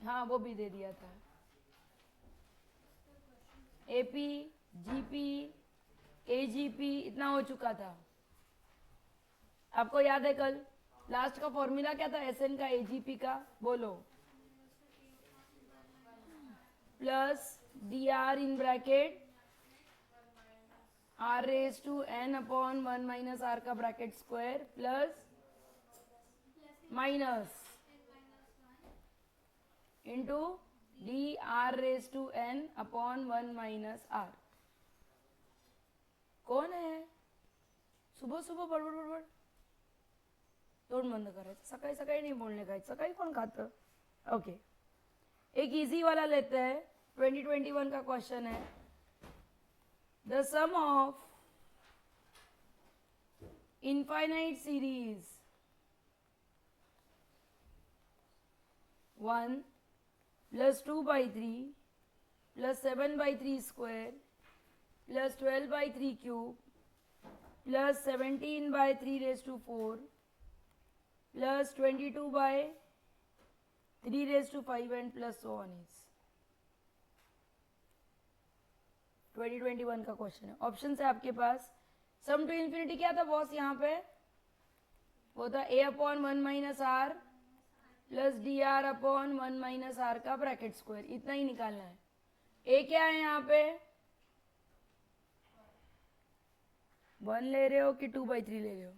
हाँ वो भी दे दिया था। एपी, जीपी, एजीपी इतना हो चुका था। आपको याद है कल लास्ट का फॉर्मूला क्या था एसएन का एजीपी का? बोलो। Plus D R in bracket R raise to N upon 1 minus R का bracket square plus minus into D R raise to N upon 1 minus R. कौन है सुबह सुबह बडबड बडबड तोंड बंद करायचं? सकाळी सकाळी नाही बोलणे काय, सकाळी कोण खातं? ओके, एक इजी वाला लेते हैं। 2021 का क्वेश्चन है। The sum of infinite series 1 plus 2/3 plus 7/3 square plus 12/3 cube plus 17/3 raise to 4 plus 22/3 raise to 5 and plus so on is 2021 का क्वेश्चन है। ऑप्शन है आपके पास। सम टू इन्फिनिटी क्या था बॉस यहाँ पे? वो था a upon 1 minus R plus D R upon 1 minus R का ब्रैकेट स्क्वायर, इतना ही निकालना है। a क्या है यहाँ पे? 1 ले रहे हो कि 2/3 ले रहे हो?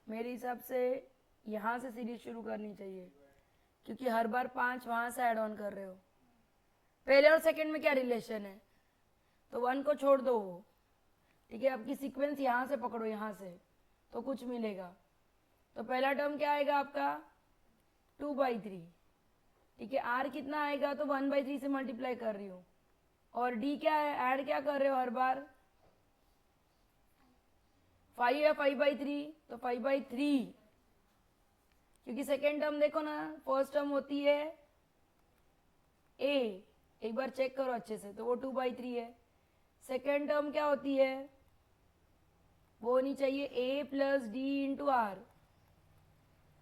मेरे हिसाब से यहाँ से सीरीज शुरू करनी चाहिए क्योंकि हर बार 5 वहां से ऐड ऑन कर रहे हो। पहले और सेकंड में क्या रिलेशन है? तो 1 को छोड़ दो, ठीक है। आपकी सीक्वेंस यहाँ से पकड़ो, यहाँ से तो कुछ मिलेगा। तो पहला टर्म क्या आएगा आपका? 2/3, ठीक है। आर कितना आएगा? तो 1/3 से मल्टीप्लाई कर रही हूँ। और डी क्या है? ऐड क्या कर रहे हो हर बार? 5 या 5/3, तो 5/3, क्योंकि सेकेंड टर्म देखो ना, फर्स्ट टर्म होती है ए, एक बार चेक करो अच्छे से, तो वो 2/3 है। सेकेंड टर्म क्या होती है? वो होनी चाहिए ए प्लस डी इंटू आर,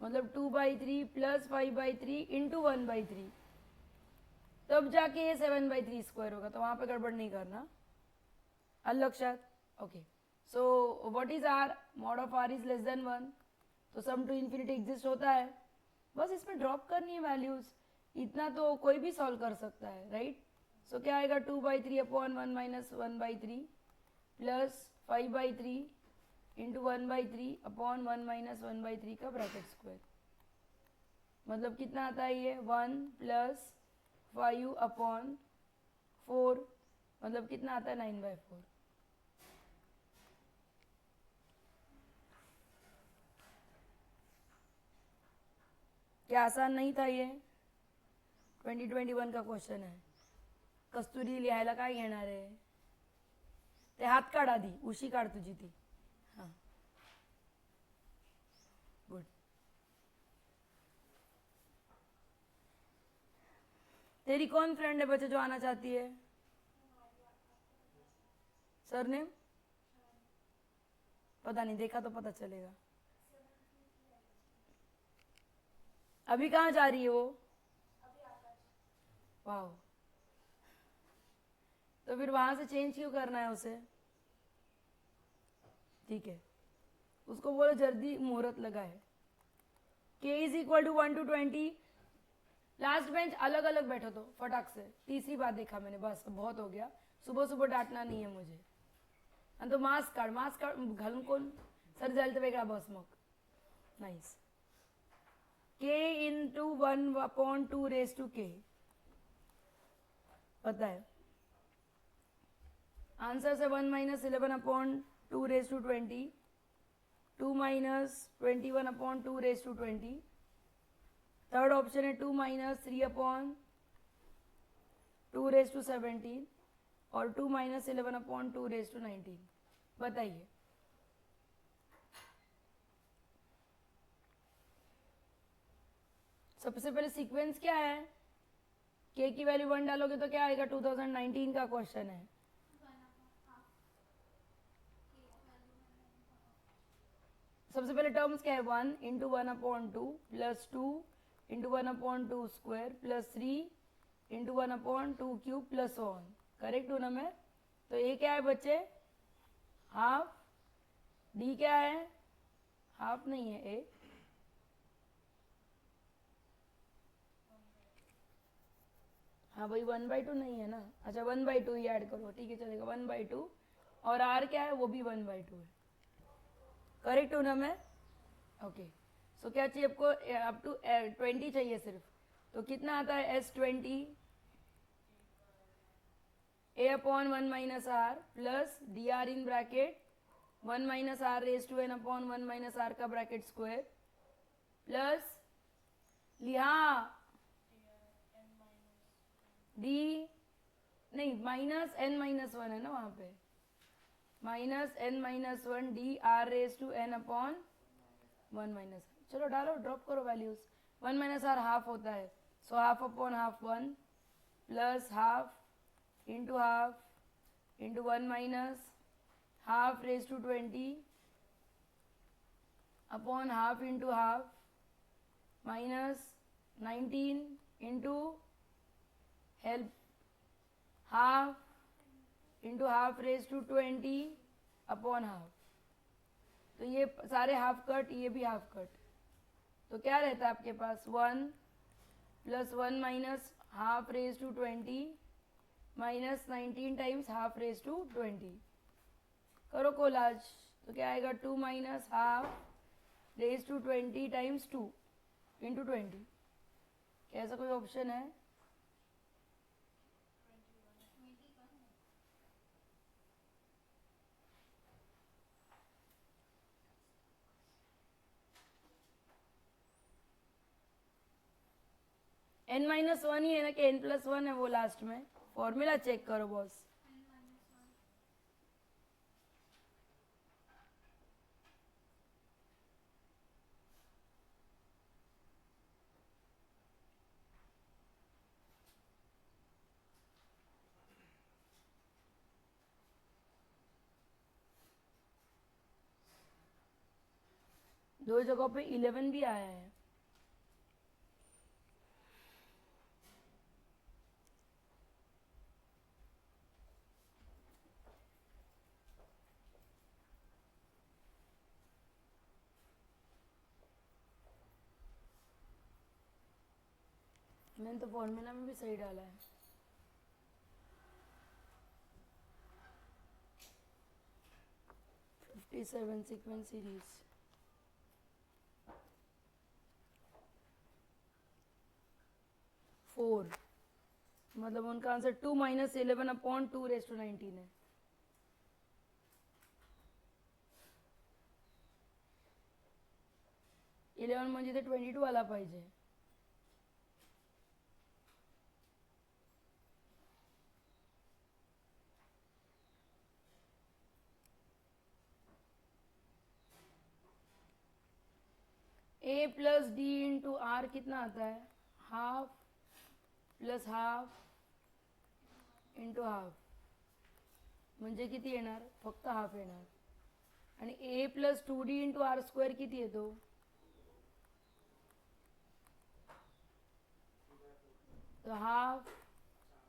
मतलब 2/3 प्लस 5/3 इंटू 1/3, तब जाके ये 7/3 स्क्वायर होगा। तो वहां पे गड़बड़ नहीं करना, अलक्षात। Okay, so what is R? Mod of R is less than 1, तो सम टू इन्फिनिटी एग्जिस्ट होता है। बस इसमें ड्रॉप करनी है वैल्यूज, इतना तो कोई भी सॉल्व कर सकता है, राइट। सो क्या आएगा? 2/3 upon 1 minus 1/3 plus 5/3 into 1/3 upon 1 minus 1/3 का ब्रैकेट स्क्वायर, मतलब कितना आता है ये? 1 प्लस 5 अपॉन 4, मतलब कितना आता है? 9/4। क्या आसान नहीं था ये? 2021 का क्वेश्चन है। कस्तुरी लिहायला काय घेणार आहे? ते हात काढ आधी, उशी काढ तुझी ती। हां, गुड। तेरी कौन फ्रेंड है बच्चे जो आना चाहती है? सरनेम पता नहीं, देखा तो पता चलेगा। अभी कहाँ जा रही है वो? वाह, तो फिर वहां से चेंज क्यों करना है उसे? ठीक है, उसको बोलो जल्दी मुहूर्त लगा है। k is equal to 1 to 20। Last bench अलग अलग बैठो तो फटाक से। तीसरी बात देखा मैंने, बस बहुत हो गया। सुबह सुबह डांटना नहीं है मुझे। आणि तो मास्क घालून कोण सर जायला तर वेगळा बस मग। Nice. k into 1/2 raise to k, पता है आंसर से 1 minus 11/2 raise to 20, 2 minus 21/2 raise to 20। Third option है 2 माइनस 3/2 रेज टू 17 और 2 माइनस 11/2 रेज टू 19। बताइए। सबसे पहले सीक्वेंस क्या है? k की वैल्यू 1 डालोगे तो क्या आएगा? 2019 का क्वेश्चन है। सबसे पहले टर्म्स क्या है? 1 into 1/2 plus 2 into 1/2 square plus 3 into 1/2 cube plus 1। Correct हूँ ना मैं? तो ये क्या है बच्चे? हाफ। डी क्या है? हाफ नहीं है ए। हाँ भाई 1/2 नहीं है ना। अच्छा 1/2 ही ऐड करो, ठीक है चलेगा 1/2। और आर क्या है? वो भी 1/2 है। करेक्ट हूँ ना मैं? ओके। सो क्या चाहिए आपको? अप टू 20 चाहिए सिर्फ। तो कितना आता है? S20 A/1 minus R plus D R in bracket 1 minus R raise to n/1 minus R का ब्रैकेट स्क्वायर प्लस लिहा डी नहीं -n-1 है ना वहाँ पे, -n-1 D R raise to n/1 minus. चलो डालो, ड्रॉप करो वैल्यूज। 1 माइनस आर हाफ होता है, so half upon half 1 plus half into 1 minus half raise to 20 upon half into half minus 19 into help half into half raise to 20 upon half. तो ये सारे half cut, ये भी half cut. तो क्या रहता है आपके पास? 1 plus 1 minus half raise to 20 minus 19 times half raise to 20। करो कोलाज। तो क्या आएगा? 2 minus half raise to 20 times 2 into 20। क्या ऐसा कोई ऑप्शन है? n-1 ही है ना कि n+1 है वो लास्ट में? फॉर्मूला चेक करो बॉस। दो जगहों पे 11 भी आया है। मैंने तो फॉर्मूला में भी सही डाला है। Seven sequence series. फोर मतलब उनका आंसर 2 माइनस 11/2 रेज टू 19 है। इलेवन म्हणजे ते 22 आला पाहिजे। A plus D into R कितना आता है? Half plus half into half म्हणजे किती येणार? फक्त हाफ येणार। आणि A plus 2d into R square किती येतो? तो हाफ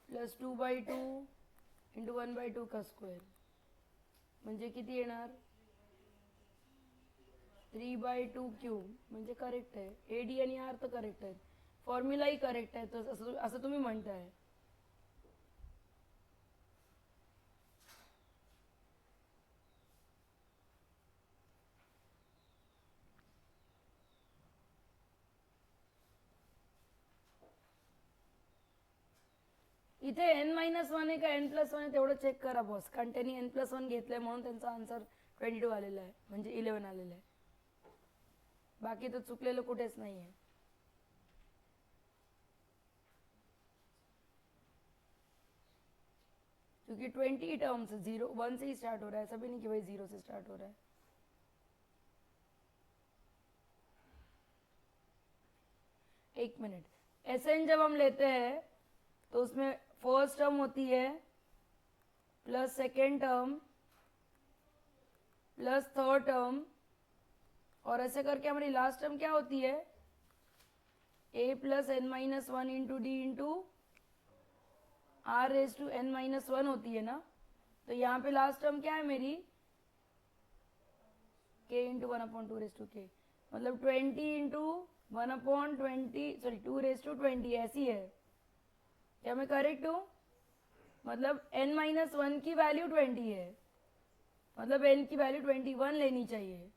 प्लस 2/2 इंटू 1/2 का स्क्वेअर म्हणजे किती येणार? 3/2 क्यूब म्हणजे करेक्ट आहे। ए डी आणि आर तर करेक्ट आहेत, फॉर्म्युलाही करेक्ट आहे, तर असं तुम्ही म्हणताय। इथे n-1 आहे का n+1 आहे तेवढं चेक करा बॉस, कारण त्यांनी n+1 घेतलंय म्हणून त्यांचा आन्सर 22 आलेला आहे, म्हणजे 11 आलेला आहे। बाकी तर चुकलेलं कुठेच नाही आहे। क्योंकि 20 टर्म्स 1 से ही स्टार्ट हो रहा है, ऐसा भी नहीं कि भाई 0 से स्टार्ट हो रहा है। एक मिनट, एसएन जब हम लेते हैं तो उसमें फर्स्ट टर्म होती है plus second term plus third term, और ऐसे करके हमारी लास्ट टर्म क्या होती है? a plus N minus one into D into R raise to N minus one होती है ना, तो यहाँ पे लास्ट टर्म क्या है मेरी, k into one upon two raise to K, मतलब 20 into one upon 20 sorry 2 raise to 20 ऐसी है। क्या मैं करेक्ट हूँ? मतलब n माइनस वन की वैल्यू 20 है, मतलब n की वैल्यू 21 लेनी चाहिए,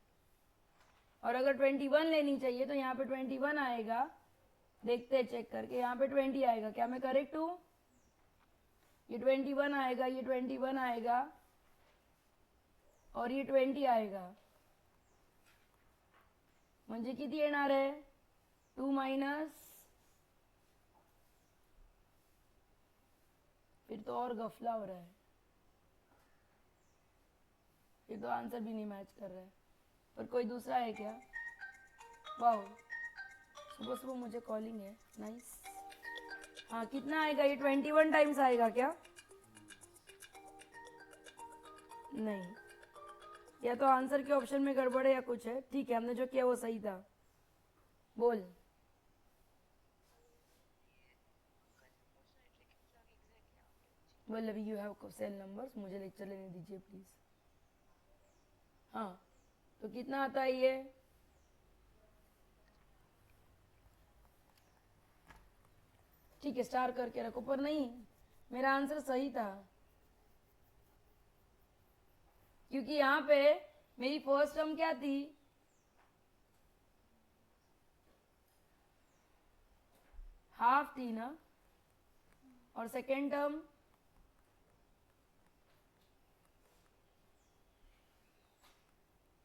और अगर 21 लेनी चाहिए तो यहाँ पे 21 आएगा, देखते हैं चेक करके, यहाँ पे 20 आएगा। क्या मैं करेक्ट हूँ? ये 21 आएगा, ये 21 आएगा और ये 20 आएगा, म्हणजे किती येणार आहे? 2 माइनस, फिर तो और गफला हो रहा है, ये तो आंसर भी नहीं मैच कर रहा है। पर कोई दूसरा है क्या? वाओ, सुबह सुबह मुझे कॉलिंग है, नाइस। हाँ, कितना आएगा ये? 21 टाइम्स आएगा क्या? नहीं, या तो आंसर के ऑप्शन में गड़बड़ है या कुछ है। ठीक है, हमने जो किया वो सही था। बोल। Vallabhi you have cell numbers, मुझे लेक्चर लेने दीजिए प्लीज। हाँ, तो कितना आता है ये? ठीक है, स्टार करके रखो, पर नहीं, मेरा आंसर सही था, क्योंकि यहाँ पे मेरी फर्स्ट टर्म क्या थी? हाफ थी ना, और सेकेंड टर्म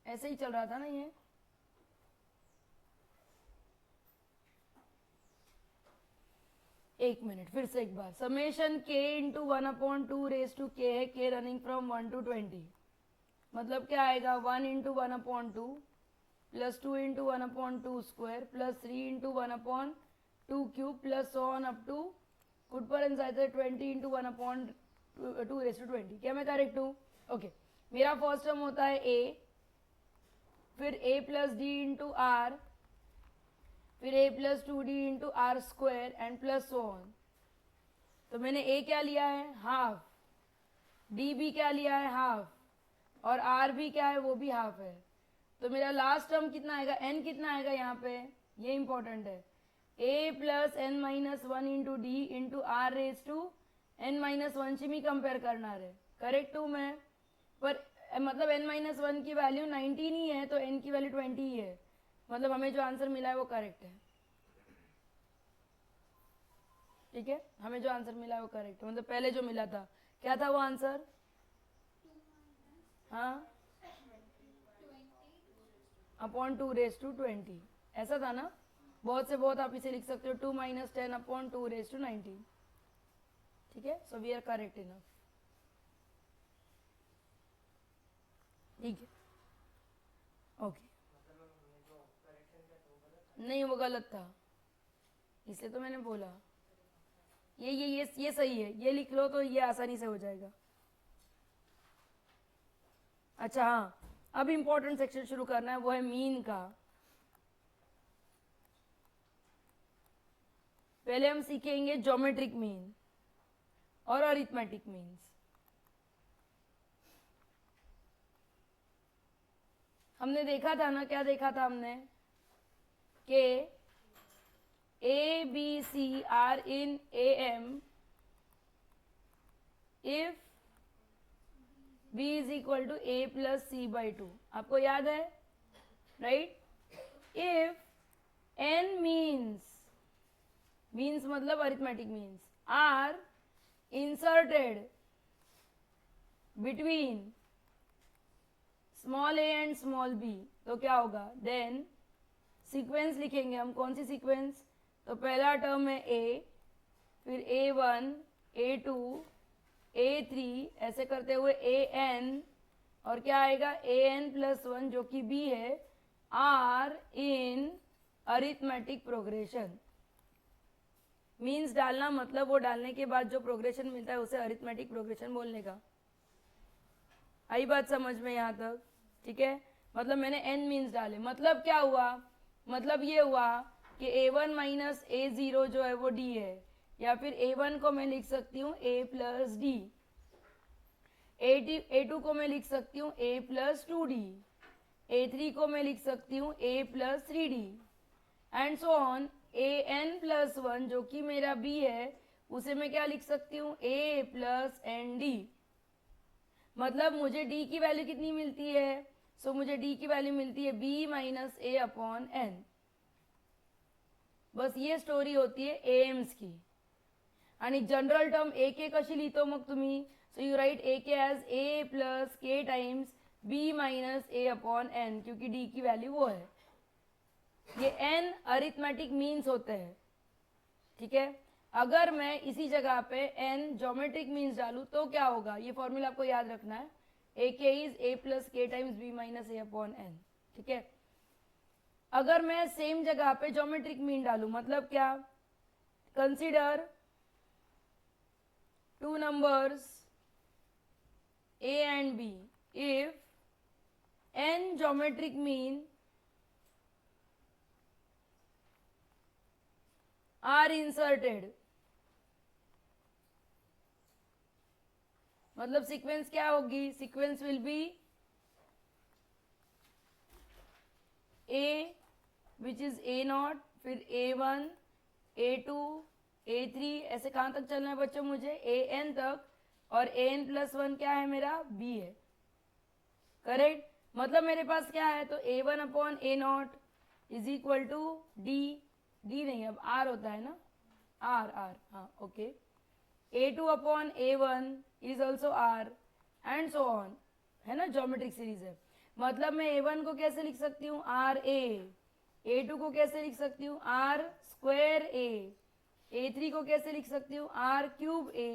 ऐसे ही चल रहा था ना ये। एक मिनट, फिर से एक बार, summation k into one upon two raise to K है, k रनिंग फ्रॉम 1 to 20, मतलब क्या आएगा? 1 into one upon two plus 2 into one upon two square plus 3 into one upon two cube plus on up to गुड पर and 20 into one upon two raise to 20। क्या मैं correct हूँ? Okay, मेरा first term होता है a, फिर a plus D into R, फिर a plus two D into R square and plus on. तो मैंने a क्या लिया है? हाफ, d भी क्या लिया है? हाफ, और r भी क्या है? वो भी हाफ है। तो मेरा लास्ट टर्म कितना आएगा? n कितना आएगा यहाँ पे? ये इंपॉर्टेंट है, a plus N minus one into D into R raise to N minus one से मी कंपेयर करना है। करेक्ट हूँ मैं? पर मतलब n माइनस वन की वैल्यू 19 ही है, तो n की वैल्यू 20 ही है, मतलब हमें जो आंसर मिला है वो करेक्ट है। ठीक है, हमें जो आंसर मिला है वो करेक्ट है, मतलब पहले जो मिला था क्या था वो आंसर? हाँ, अपॉन टू रेज टू 20 ऐसा था ना। बहुत से बहुत आप इसे लिख सकते हो 2 minus 10 upon two raise to 19। ठीक है, so we are correct enough. ठीक है, ओके। नहीं, वो गलत था, इसलिए तो मैंने बोला ये सही है, ये लिख लो तो ये आसानी से हो जाएगा। अच्छा हाँ, अब इंपॉर्टेंट सेक्शन शुरू करना है, वो है मीन का। पहले हम सीखेंगे ज्योमेट्रिक मीन और अरिथमेटिक मीन्स। हमने देखा था ना, क्या देखा था हमने? कि A, B, C are in AM if B is equal to A plus C by 2। आपको याद है, राइट? If N means मतलब arithmetic means are inserted between small a and small b, तो क्या होगा? देन सीक्वेंस लिखेंगे हम। कौन सी सीक्वेंस? तो पहला टर्म है a, फिर a1, a2, a3, ऐसे करते हुए an, और क्या आएगा? an प्लस वन जो कि b है, R in arithmetic progression. Means डालना मतलब वो डालने के बाद जो प्रोग्रेशन मिलता है उसे अरिथमेटिक प्रोग्रेशन बोलने का। आई बात समझ में यहाँ तक? ठीक है, मतलब मैंने n मीन्स डाले, मतलब क्या हुआ? मतलब ये हुआ कि a1 माइनस a0 जो है वो d है, या फिर a1 को मैं लिख सकती हूँ a प्लस डी, a2 को मैं लिख सकती हूँ a प्लस 2d, a3 को मैं लिख सकती हूँ a plus 3d and so on. an plus 1 जो कि मेरा b है उसे मैं क्या लिख सकती हूँ a प्लस एन डी। मतलब मुझे d की वैल्यू कितनी मिलती है? सो मुझे d की वैल्यू मिलती है b माइनस ए अपॉन एन। बस ये स्टोरी होती है एम्स की। आणि जनरल टर्म ए के कशी लिहितो मग तुम्ही? सो यू राइट ए के एज ए प्लस के टाइम्स बी माइनस ए अपॉन एन, क्योंकि डी की वैल्यू वो है। ये एन अरिथमेटिक मीन्स होते हैं, ठीक है। अगर मैं इसी जगह पे एन ज्योमेट्रिक मीन्स डालूं तो क्या होगा? ये फॉर्मूला आपको याद रखना है, ए के इज ए प्लस के टाइम्स बी माइनस ए अपॉन एन, ठीक है। अगर मैं सेम जगह पे ज्योमेट्रिक मीन डालूं मतलब क्या? Consider two numbers a and b. If n geometric mean are inserted, मतलब सीक्वेंस क्या होगी? Sequence will be a which is a not, फिर a1, a2, a3, ऐसे कहाँ तक चलना है बच्चों मुझे? an तक, और an प्लस 1 क्या है मेरा? b है, करेक्ट। मतलब मेरे पास क्या है? तो a1 upon a not is equal to d नहीं, अब r होता है ना, r, हाँ okay. a2 upon a1 is also r and so on, है ना, ज्योमेट्रिक सीरीज है। मतलब मैं a1 को कैसे लिख सकती हूँ? r a, a2 को कैसे लिख सकती हूँ? r स्क्वायर a, a3 को कैसे लिख सकती हूँ? r cube a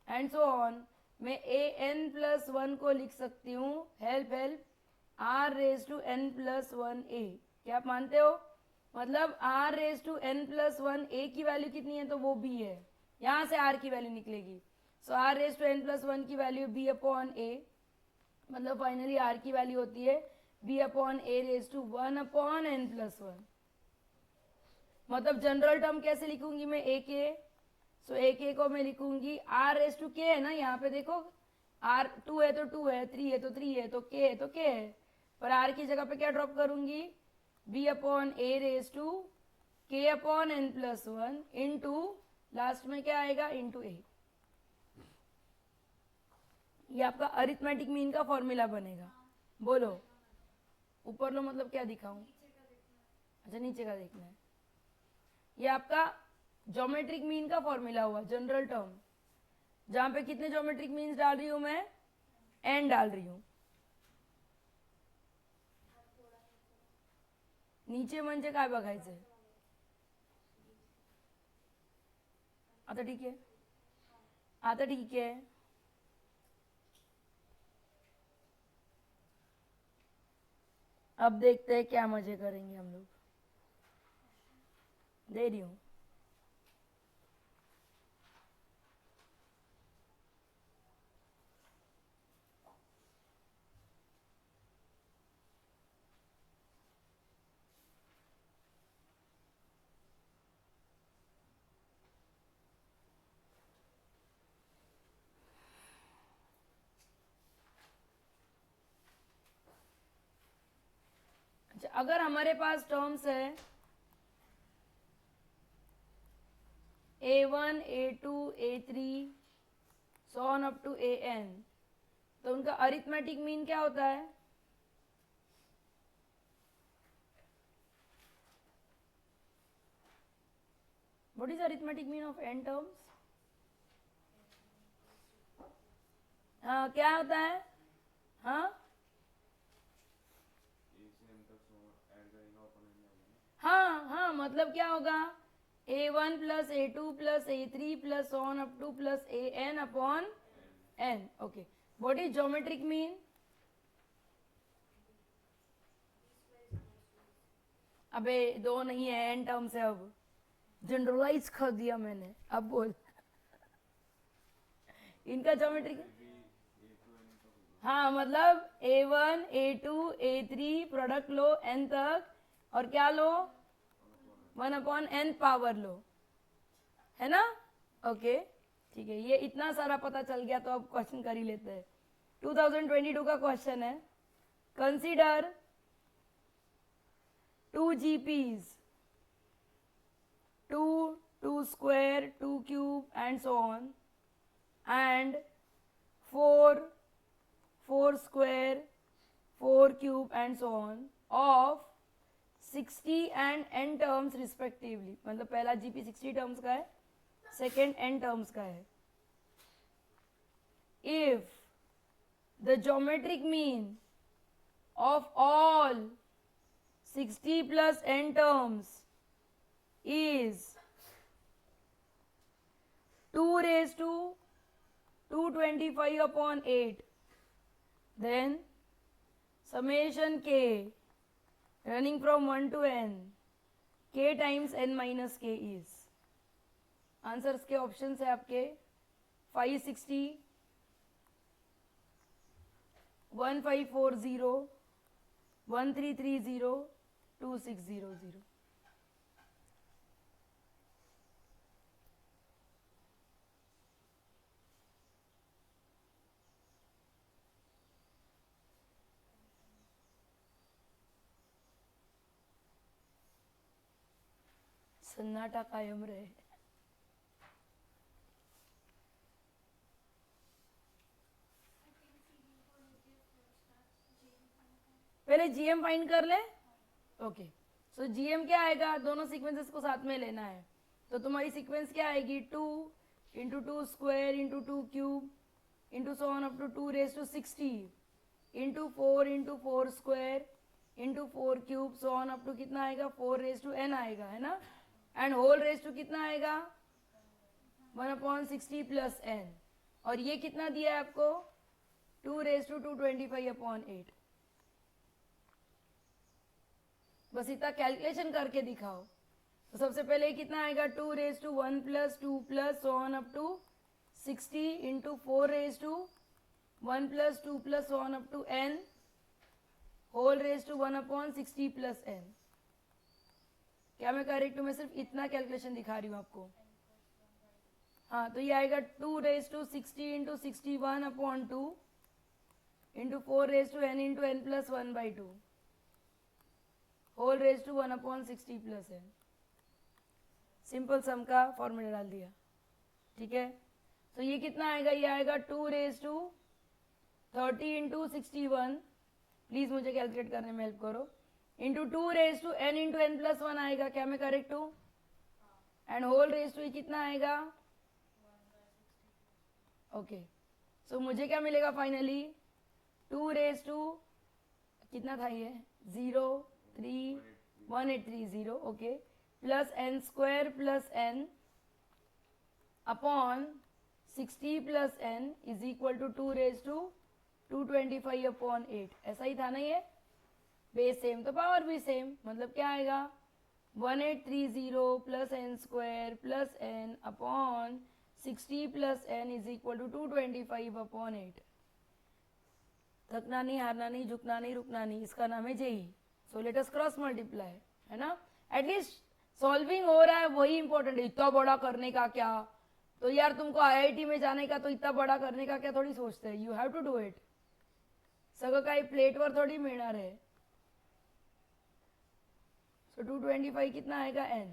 and so on. मैं a n प्लस 1 को लिख सकती हूँ, help help, r raise to n plus 1 a। क्या आप मानते हो? मतलब r raise to n plus 1 a की वैल्यू कितनी है? तो वो b है, यहाँ से r की वैल्यू निकलेगी। So r raise to n plus 1 की वैल्यू b अपॉन a, मतलब फाइनली r की वैल्यू होती है b upon a raise to 1 upon n plus 1। मतलब जनरल टर्म कैसे लिखूंगी मैं? ए के, सो ए के को मैं लिखूंगी r रेज टू के, है ना, यहाँ पे देखो r 2 है तो 2 है, 3 है तो 3 है, तो k है तो k है, पर r की जगह पे क्या ड्रॉप करूंगी? b upon a raise to k upon n plus 1 into last में क्या आएगा? Into a। ये आपका अरिथमेटिक मीन का फॉर्मूला बनेगा। बोलो, ऊपर लो मतलब क्या दिखाऊं? अच्छा, नीचे का देखना है। ये आपका ज्योमेट्रिक मीन का फॉर्मूला हुआ, जनरल टर्म, जहां पे कितने ज्योमेट्रिक मीन्स डाल रही हूं मैं? एन डाल रही हूं। नीचे म्हणजे काय बघायचंय? आता ठीक है, आता ठीक है। अब देखते हैं क्या मजे करेंगे हम लोग। दे रही हूं। अच्छा, अगर हमारे पास टर्म्स है a1, a2, a3 so on up to an, तो उनका अरिथमेटिक मीन क्या होता है? What is arithmetic mean of n terms? हाँ, क्या होता है? हाँ हाँ हाँ, मतलब क्या होगा? a1 plus a2 plus a3 plus on up to plus an upon n। Okay, what is geometric mean? अबे दो नहीं है, n टर्म्स है। अब जनरलाइज कर दिया मैंने, अब बोल। इनका ज्योमेट्रिक, हाँ मतलब a1, a2, a3 प्रोडक्ट लो n तक, और क्या लो? 1/n पावर लो, है ना? ओके ठीक है, ये इतना सारा पता चल गया तो अब क्वेश्चन कर ही लेते हैं। 2022 का क्वेश्चन है, consider 2 GPs, 2, 2 square, 2 cube and so on, and 4, 4 square, 4 cube and so on of 60 and n terms respectively। मतलब पहला GP 60 टर्म्स का है, सेकेंड n टर्म्स का है। If the geometric mean of all 60 plus n terms is 2 raised to 225/8, then summation k running from 1 to n, k times n minus k is। Answers के options है आपके 560, 1540, 1330, 2600। सन्नाटा कायम रहे। पहले जीएम फाइंड कर ले। ओके, सो जीएम क्या आएगा, दोनों सीक्वेंसेस को साथ में लेना है, तो तुम्हारी सीक्वेंस क्या आएगी, 2 into 2 square into 2 cube into so on up to 2 raise to 60 into 4 square into 4 cube so on up to कितना आएगा, 4 रेज टू n आएगा, है ना? एंड होल रेज टू कितना आएगा, 1/60 प्लस n, और ये कितना दिया है आपको, 2 रेज टू 225/8। बस इतना कैलकुलेशन करके दिखाओ। तो सबसे पहले कितना आएगा, 2 raise to 1 plus 2 plus so on up to 60 into 4 raise to 1 plus 2 plus so on up to n whole raise to 1/60 plus n। क्या मैं करेक्ट हूँ? मैं सिर्फ इतना कैलकुलेशन दिखा रही हूँ आपको। हाँ, तो ये आएगा 2 raise to 60 into 61/2 into 4 raise to n into n plus 1/2 whole raise to 1/60 plus n। Simple sum का फॉर्मूला डाल दिया, ठीक है? तो ये कितना आएगा, ये आएगा 2 रेज टू 30 इंटू 61, प्लीज मुझे कैलकुलेट करने में हेल्प करो, into 2 raise to n into n plus 1 आएगा। क्या मैं करेक्ट हूँ? एंड होल रेज टू कितना आएगा, ओके। सो मुझे क्या मिलेगा फाइनली, 2 रेज टू कितना था ये, 0 3 1830, okay, plus n square plus n upon 60 plus n is equal to 2 raise to 225/8। ऐसा ही था ना ये, बेस सेम तो पावर भी सेम, मतलब क्या आएगा, 1830 plus n square plus n upon 60 plus n is equal to 225/8। थकना नहीं, हारना नहीं, झुकना नहीं, रुकना नहीं, इसका नाम है JEE. So let us cross multiply, है ना? एटलीस्ट सॉल्विंग हो रहा है, वही इंपॉर्टेंट है। इतना बड़ा करने का क्या, तो यार तुमको आईआईटी में जाने का, तो इतना बड़ा करने का क्या थोड़ी सोचते हैं, you have to do it. सगळं काही प्लेटवर थोड़ी मिळणार है। सो 225 कितना आएगा n,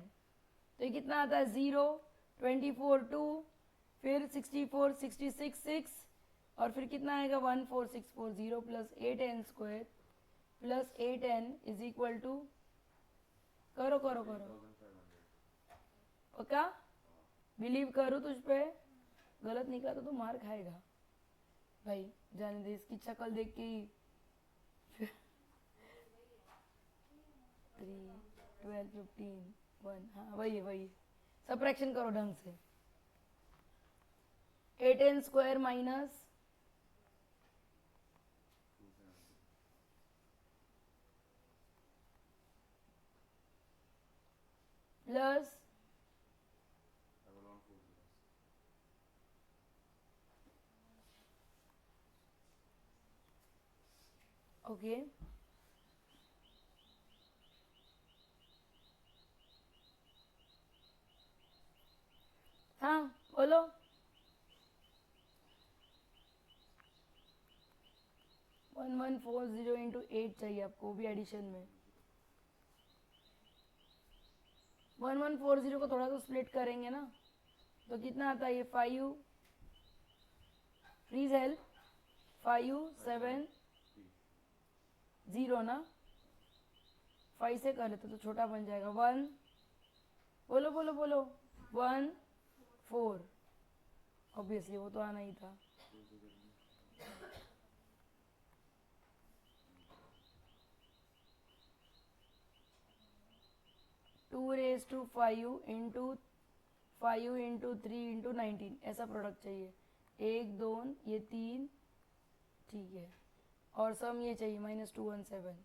तो ये कितना आता है, 0 24 2 फिर 64 66 6 और फिर कितना आएगा, 14640 plus 8n square plus 8n is equal to, करो करो करो, पक्का? बिलीव करूँ तुझ पे, गलत निकला तो तू मार खाएगा भाई, जाने दे, इसकी शक्ल देख के ही 3 12 15 1, हाँ वही वही, सबट्रैक्शन करो ढंग से। 8n square minus plus okay हाँ बोलो। वन 1140 इंटू 8 चाहिए आपको, भी एडिशन में। 1140 को थोड़ा तो स्प्लिट करेंगे ना, तो कितना आता है ये 5, प्लीज हेल्प, 5 7 0 ना, 5 से कर लेते तो छोटा बन जाएगा। 1, बोलो बोलो बोलो, 1 4, ऑब्वियसली वो तो आना ही था। Two raise to 5 into 5 into 3 into 19, ऐसा प्रोडक्ट चाहिए। 1 2 ये 3, ठीक है, और सम ये चाहिए -217,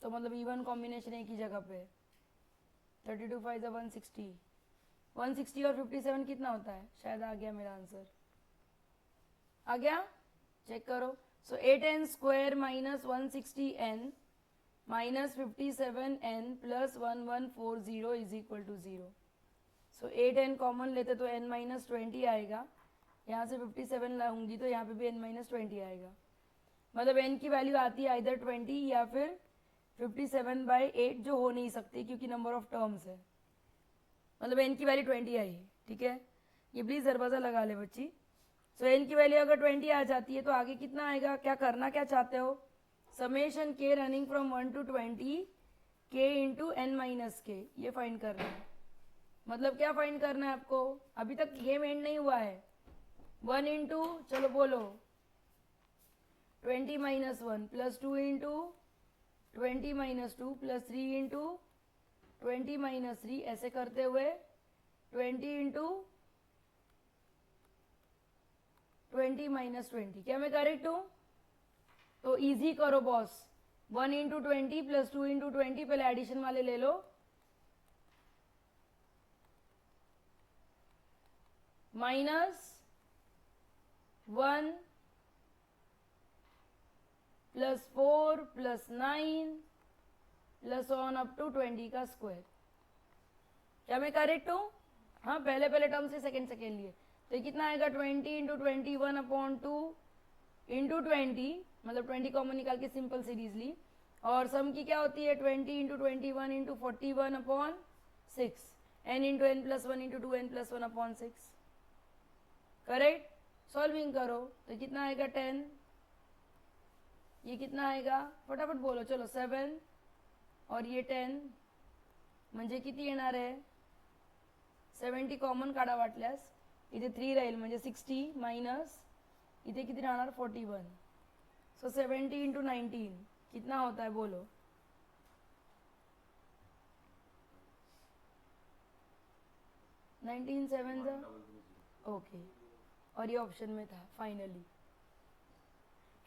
तो मतलब इवन कॉम्बिनेशन एक ही जगह पे। 32 5 160, 160 और 57 कितना होता है? शायद आ गया मेरा आंसर, आ गया, चेक करो। So 8n square minus 160n minus 57n plus 1140 is equal to 0। So 8n common लेते तो n माइनस 20 आएगा, यहाँ से 57 लाऊंगी तो यहाँ पे भी n माइनस 20 आएगा, मतलब n की वैल्यू आती है इधर 20 या फिर 57/8, जो हो नहीं सकती क्योंकि नंबर ऑफ टर्म्स है, मतलब n की वैल्यू 20 आई, ठीक है। ये प्लीज़ दरवाज़ा लगा ले बच्ची। सो n की वैल्यू अगर 20 आ जाती है तो आगे कितना आएगा, क्या करना क्या चाहते हो, summation k running from 1 to 20 k into n minus के, ये फाइंड करना है। मतलब क्या फाइंड करना है आपको, अभी तक गेम एंड नहीं हुआ है। 1 इंटू, चलो बोलो, 20 minus 1 plus 2 into 20 minus 2 plus 3 into 20 minus 3, ऐसे करते हुए 20 इंटू 20 माइनस 20, क्या मैं करेक्ट हूँ? तो इजी करो बॉस, 1 इंटू 20 प्लस 2 इंटू 20, पहले एडिशन वाले ले लो, minus 1 plus 4 plus 9 plus on up to 20 का स्क्वायर, क्या मैं करेक्ट हूँ? हाँ, पहले पहले टर्म से सेकेंड सेकेंड लिए, तो ये कितना आएगा 20 इंटू 21/2 इंटू 20, मतलब 20 कॉमन निकाल के सिंपल सीरीज ली, और सम की क्या होती है 20 into 21 into 41/6, n into n plus 1 into 2n plus 1/6, correct. Solving करो तो कितना आएगा 10, ये कितना आएगा फटाफट बोलो, चलो 7 और ये 10 म्हणजे किती येणार आहे, 70 कॉमन काढा वाटल्यास, इथे 3 राहील म्हणजे 60 माइनस इथे किती राहणार 41, सो 70 इंटू 19 कितना होता है बोलो, नाइनटीन 7 ओके, और ये ऑप्शन में था फायनली।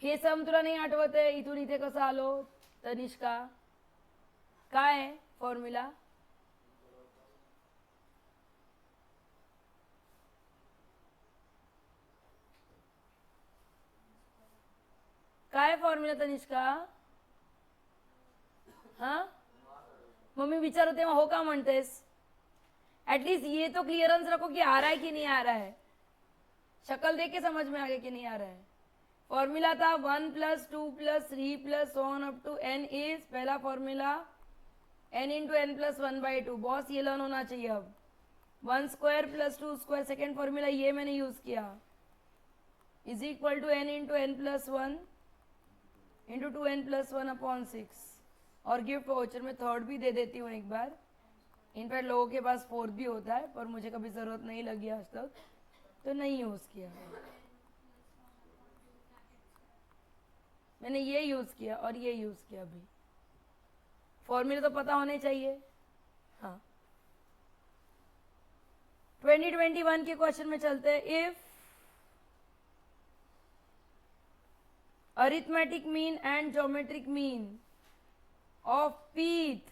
हे सम तुला नाही आठवत आहे, इथून इथे कसं आलो तनिष्का, काय आहे फॉर्म्युला? काय फॉर्म्युला तनिष्का? हाँ, मम्मी विचारो तेव्हा हो का म्हणतेस? एटलीस्ट ये तो क्लियरेंस रखो कि आ रहा है कि नहीं आ रहा है, शक्ल देख के समझ में आ गया कि नहीं आ रहा है। फॉर्मूला था 1 plus 2 plus 3 plus on up to n is, पहला formula n into N plus 1/2, boss ये लर्न होना चाहिए अब। 1 square plus 2 square, second formula ये मैंने यूज किया, is equal to n into N plus 1 into 2n plus 1/6, और gift voucher में थर्ड भी दे देती हूँ एक बार, इनफैक्ट लोगों के पास फोर्थ भी होता है पर मुझे कभी ज़रूरत नहीं लगी आज तक, तो नहीं यूज़ किया, मैंने ये यूज़ किया और ये यूज़ किया। अभी फॉर्मूले तो पता होने चाहिए। हाँ, 2021 के क्वेश्चन में चलते हैं। If arithmetic mean and geometric mean of pth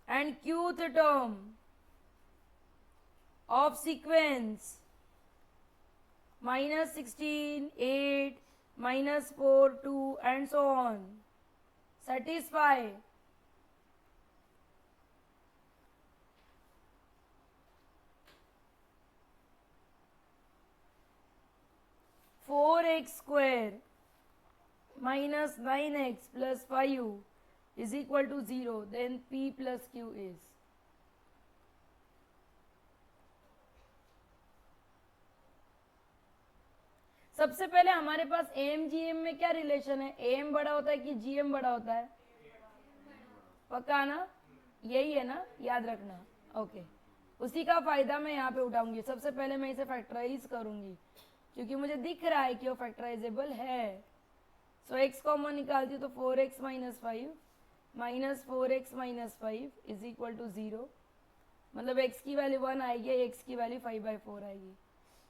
and qth term of sequence -16, 8, -4, 2 and so on satisfy 4x² minus 9x plus 5 is equal to 0, then P plus Q is. सबसे पहले हमारे पास एम जी एम में क्या relation है? M बड़ा होता है कि जी एम बड़ा होता है? पक्का ना? यही है ना, याद रखना। ओके, उसी का फायदा मैं यहाँ पे उठाऊंगी। सबसे पहले मैं इसे फैक्टराइज करूंगी क्योंकि मुझे दिख रहा है कि वो फैक्टराइजेबल है। सो एक्स कॉमन निकालती हूँ तो 4x minus 5 minus 4x minus 5 is equal to 0। मतलब x की वैल्यू 1 आएगी, x की वैल्यू 5/4 आएगी।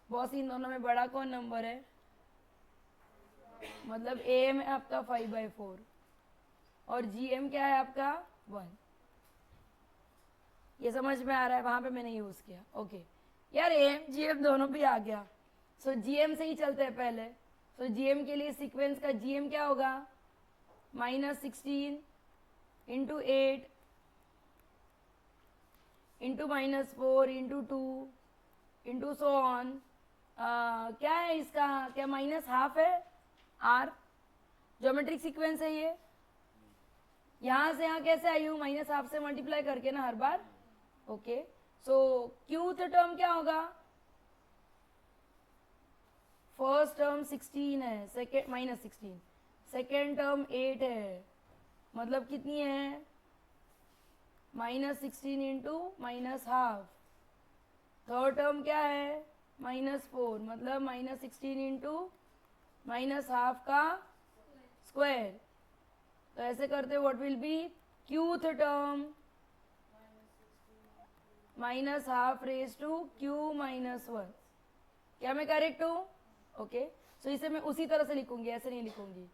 बॉस इन दोनों में बड़ा कौन नंबर है? मतलब am है आपका 5/4 और gm क्या है आपका 1। ये समझ में आ रहा है? वहां पे मैंने यूज किया। ओके यार, am gm दोनों भी आ गया। सो gm से ही चलते हैं पहले। सो gm के लिए सीक्वेंस का gm क्या होगा? -16 into 8 into -4 into 2 into so on. क्या है इसका? क्या -½ है? r ज्योमेट्रिक सीक्वेंस है ये। यहां से यहां कैसे आई हूं? -½ से मल्टीप्लाई करके ना हर बार। ओके, सो क्यूथ टर्म क्या होगा? फर्स्ट टर्म 16 है, सेकेंड -16, सेकेंड टर्म 8 है, मतलब कितनी है? -16 इंटू -½ थर्ड टर्म क्या है? -4, मतलब -16 इंटू -½ का स्क्वायर। तो ऐसे करते what will be Qth term -½ raise to q -1। क्या मैं करेक्ट हूँ? ओके, सो इसे मैं उसी तरह से लिखूंगी, ऐसे नहीं लिखूंगी।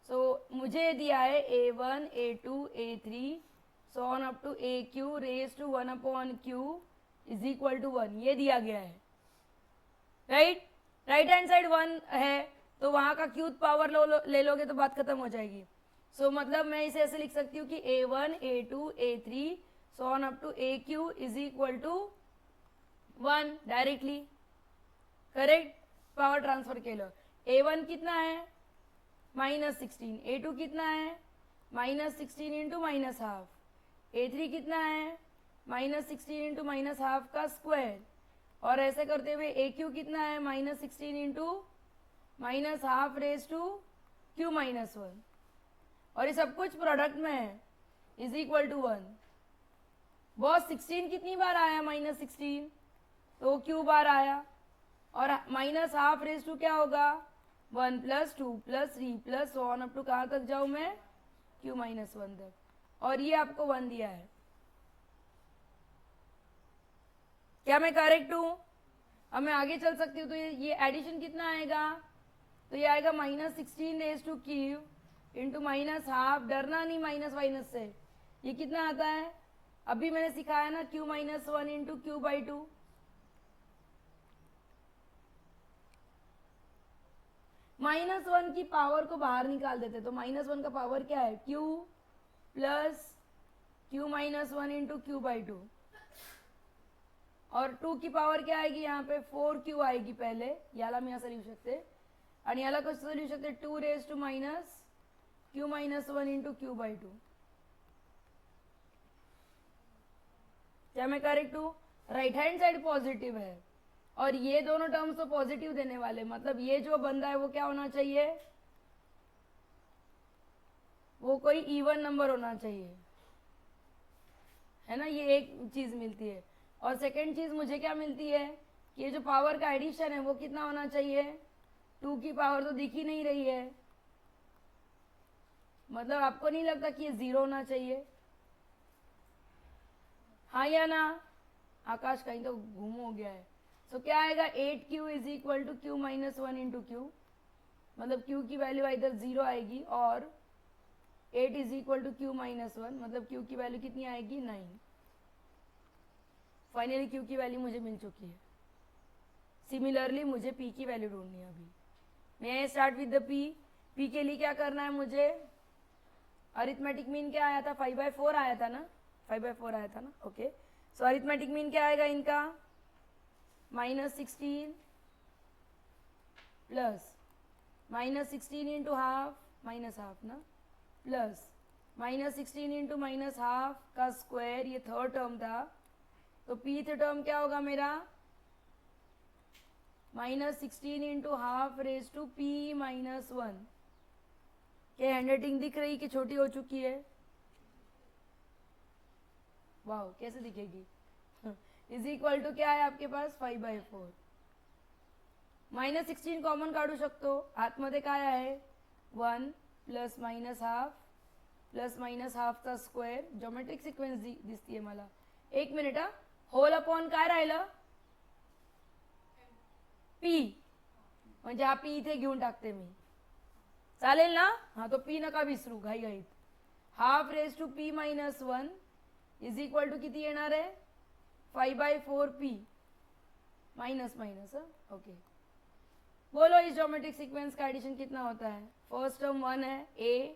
सो मुझे दिया है a1 a2 a3 so on up to aq raise to 1/q is equal to 1, ये दिया गया है। राइट हैंड साइड 1 है तो वहां का क्यूथ पावर ले लोगे तो बात खत्म हो जाएगी। सो मतलब मैं इसे ऐसे लिख सकती हूँ कि a1 a2 a3 so on up to aq is equal to 1 directly. Correct, power transfer के लो। a1 कितना है? -16। a2 कितना है? -16 इंटू -½ a3 कितना है? -16 इंटू -½ का स्क्वायर। और ऐसे करते हुए aq कितना है? -16 इंटू -½ रेज टू q -1 और ये सब कुछ प्रोडक्ट में है इज इक्वल टू 1। बॉस 16 कितनी बार आया? -16 तो q बार आया और -½ रेज टू क्या होगा? 1 + 2 + 3 + सो ऑन अप टू कहाँ तक जाऊं मैं? q -1 तक, और ये आपको 1 दिया है। क्या मैं करेक्ट हूं? अब मैं आगे चल सकती हूँ तो ये एडिशन कितना आएगा? तो ये आएगा -16 रेज टू q इंटू -½ डरना नहीं माइनस से। ये कितना आता है? अभी मैंने सिखाया ना q -1 इंटू q/2। -1 की पावर को बाहर निकाल देते तो -1 का पावर क्या है? q plus q -1 into q/2 और 2 की पावर क्या आएगी? यहाँ पे 4q आएगी पहले, याला मी असं लिहू शकते आणि याला कसं लिहू शकते? 2 raise to q -1 into q/2। क्या मैं करेक्ट हूँ? राइट हैंड साइड पॉजिटिव है और ये दोनों टर्म्स तो पॉजिटिव देने वाले, मतलब ये जो बंदा है वो क्या होना चाहिए? वो कोई इवन नंबर होना चाहिए, है ना? ये एक चीज मिलती है। और सेकंड चीज मुझे क्या मिलती है कि ये जो पावर का एडिशन है वो कितना होना चाहिए? 2 की पावर तो दिख ही नहीं रही है, मतलब आपको नहीं लगता कि ये 0 होना चाहिए? हाँ या ना? आकाश कहीं तो घूम हो गया है। सो क्या आएगा? 8q is equal to q -1 into q, मतलब q की वैल्यू इधर 0 आएगी और 8 इज इक्वल टू q -1, मतलब q की वैल्यू कितनी आएगी? 9। फाइनली q की वैल्यू मुझे मिल चुकी है। सिमिलरली मुझे p की वैल्यू ढूंढनी है। अभी मैं स्टार्ट विद द p के लिए क्या करना है मुझे? अरिथमेटिक मीन क्या आया था? 5/4 आया था ना? 5/4 आया था ना? ओके, सो अरिथमेटिक मीन क्या आएगा इनका? -16 plus -16 into half minus half ना, प्लस -16 इंटू माइनस हाफ का स्क्वायर, ये थर्ड टर्म था, तो पीथ टर्म क्या होगा मेरा, -16 into half raise to p -1। क्या हैंडराइटिंग दिख रही कि छोटी हो चुकी है? वाह, कैसे दिखेगी? इज इक्वल टू क्या है आपके पास, 5/4। -16 कॉमन काढू शकतो, आतमध्ये काय आहे 1 plus minus half plus minus हाफचा स्क्वेअर, जॉमेट्रिक सिक्वेन्स दिसतीये मला। एक मिनिट हा, होल अपॉन काय राहिलं, पी, म्हणजे हा पी इथे घेऊन टाकते मी, चालेल ना? हा, तो पी नका विसरू घाई घाईत। Half raise to p -1 is equal to किती येणार आहे, 5/4p माइनस माइनस। ओके, बोलो इस ज्योमेट्रिक सीक्वेंस का एडिशन कितना होता है? फर्स्ट टर्म 1 है, a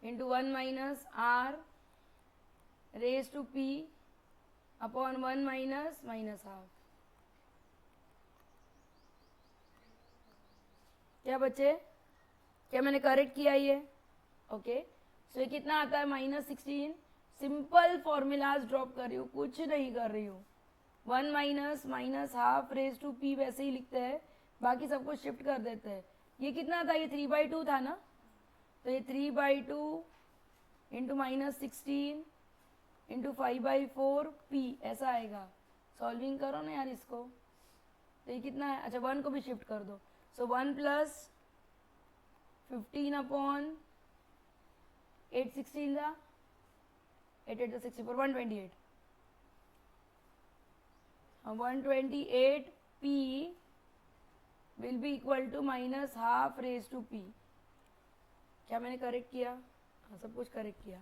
into 1 minus R raise to p upon 1 minus minus half. क्या बचे? क्या मैंने करेक्ट किया ये? ओके, सो ये कितना आता है, -16। सिंपल फॉर्मूलाज ड्रॉप कर रही हूँ, कुछ नहीं कर रही हूँ। 1 minus minus half raise to p वैसे ही लिखते हैं, बाकी सब कुछ शिफ्ट कर देते हैं। ये कितना था, ये 3/2 था ना, तो ये 3/2 इंटू -16 इंटू 5/4p ऐसा आएगा। सॉल्विंग करो ना यार इसको, तो ये कितना है, अच्छा 1 को भी शिफ्ट कर दो, सो 1 प्लस 15 अपॉन 8/16 था, 8 8 64, 128। 128p will be equal to minus half raise to p। क्या मैंने करेक्ट किया? हाँ, सब कुछ करेक्ट किया।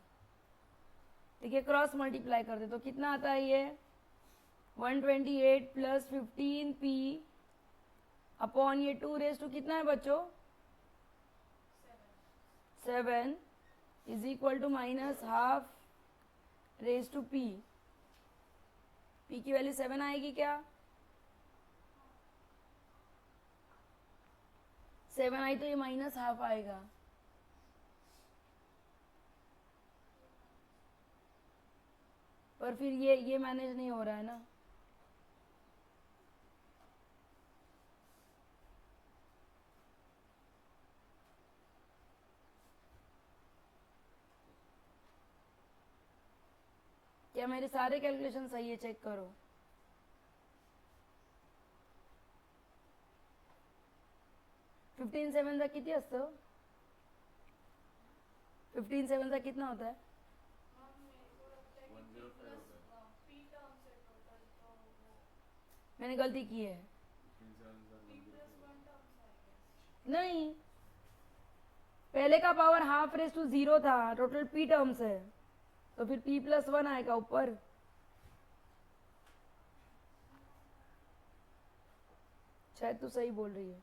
ठीक है, क्रॉस मल्टीप्लाई कर दे तो कितना आता है ये, 128 प्लस 15p अपॉन ये 2 रेज टू कितना है बच्चों, 7 is equal to minus half raise to p। p की वैल्यू 7 आएगी क्या? 7 आई तो ये माइनस हाफ आएगा। पर फिर ये मैनेज नहीं हो रहा है ना। क्या मेरे सारे कैलकुलेशन सही है? चेक करो। फिफ्टीन सेवन किती असतं? 15/7 कितना होता है? मैंने गलती की है। नहीं, पहले का पावर हाफ रेज टू 0 था, टोटल p टर्म्स है, तो फिर p + 1 आएगा ऊपर। शायद तू सही बोल रही है।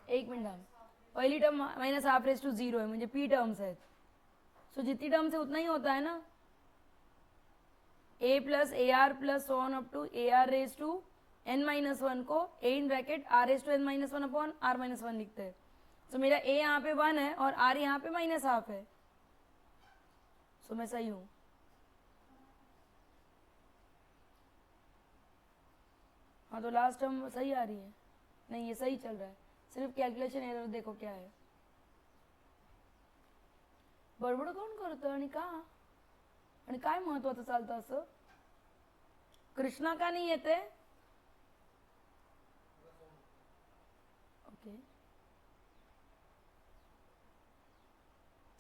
एक मिनट, पहली term minus half raise to 0 है, म्हणजे p टर्म्स है, सो जितनी टर्म्स है उतना ही होता है ना। a plus AR plus on up to AR raise to n-1 को a in bracket r raise to n-1 upon r-1 लिखते हैं। सो मेरा a यहाँ पे 1 है और r यहाँ पे माइनस हाफ है, सो मैं सही हूँ। हाँ, तो लास्ट टर्म सही आ रही है। नहीं, ये सही चल रहा है, सिर्फ कैलकुलेशन एरर देखो क्या है। बडबड कोण करतं आणि का, आणि काय महत्वाचं चालतं असं? कृष्णा का नहीं येते? ओके,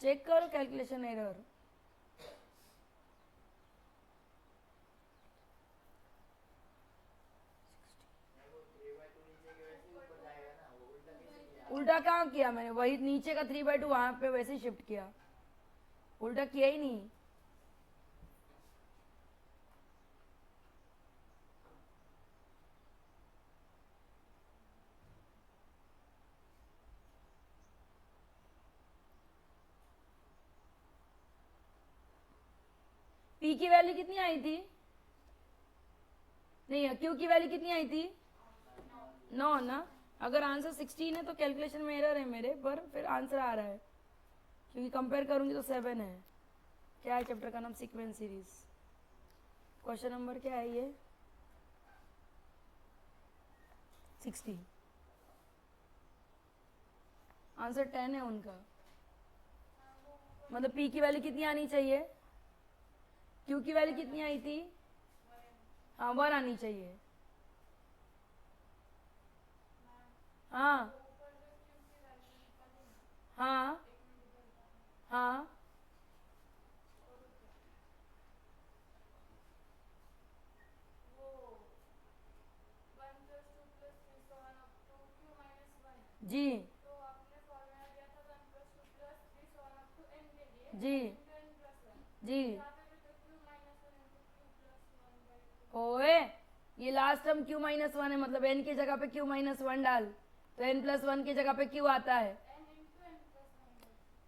चेक करो कैलकुलेशन एरर। उल्टा कहाँ किया मैंने? वही नीचे का 3/2 वहां पे वैसे शिफ्ट किया, उल्टा किया ही नहीं। p की वैल्यू कितनी आई थी? नहीं, क्यू की वैल्यू कितनी आई थी? 9 ना। अगर आंसर 16 है तो कैलकुलेशन में एरर है मेरे, पर फिर आंसर आ रहा है क्योंकि कंपेयर करूंगी तो 7 है। क्या है चैप्टर का नाम? Sequence series. क्वेश्चन नंबर क्या है ये? 60। आंसर 10 है उनका। मतलब पी की वैल्यू कितनी आनी चाहिए? क्यू की वैल्यू कितनी आई थी? हाँ, 1 आनी चाहिए। हाँ हाँ हाँ। जी जी जी। ओए, ये last term q minus one है, मतलब n की जगह पे q माइनस वन डाल, तो n प्लस वन की जगह पे q आता है।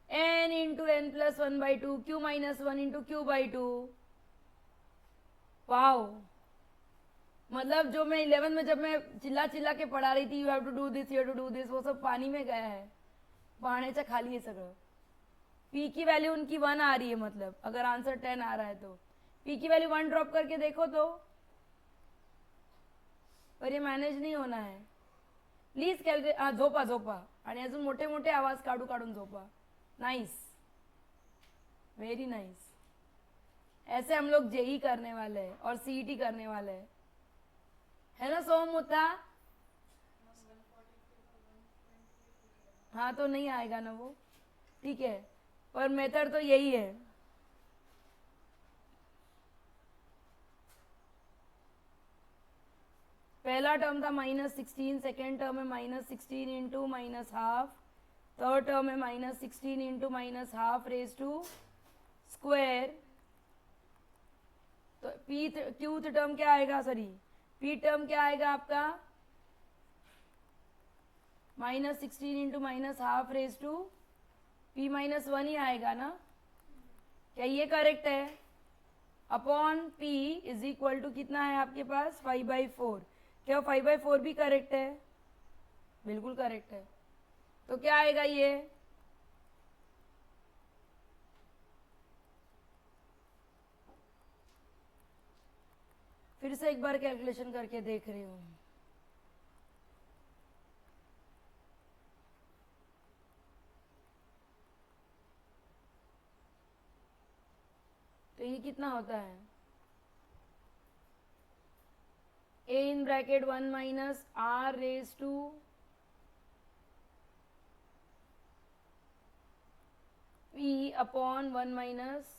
n into N plus one by two, Q minus one into Q by two. Wow, मतलब जो मैं 11 में जब मैं चिल्ला चिल्ला के पढ़ा रही थी, you have to do this, you have to do this, वो सब पानी में गया है, पाण्याच्या खाली है सगळं। p की वैल्यू उनकी 1 आ रही है, मतलब अगर आंसर 10 आ रहा है तो p की वैल्यू 1 ड्रॉप करके देखो तो, पर ये मॅनेज नहीं होना है। Please calculate. हाँ, झोपा झोपा आणि अजून मोठे मोठे आवाज काढू काढून झोपा। Nice, very nice. ऐसे हम लोग जेई करने वाले हैं और सीईटी करने वाले हैं, है ना सोम मुता? हाँ, तो नहीं आएगा ना वो, ठीक है, पर मेथड तो यही है। पहला टर्म था -16, सेकेंड टर्म है -16 into minus half, third term है -16 into minus half raise to square. तो पी क्यू टर्म क्या आएगा, सॉरी पी टर्म क्या आएगा आपका? -16 into minus half raise to P minus one ही आएगा ना? क्या ये करेक्ट है? Upon P is equal to कितना है आपके पास? 5/4। क्या 5/4 भी करेक्ट है? बिल्कुल करेक्ट है। तो क्या आएगा ये? फिर से एक बार कैलकुलेशन करके देख रही हूँ। तो ये कितना होता है? a in bracket 1 minus R raise to p upon 1 minus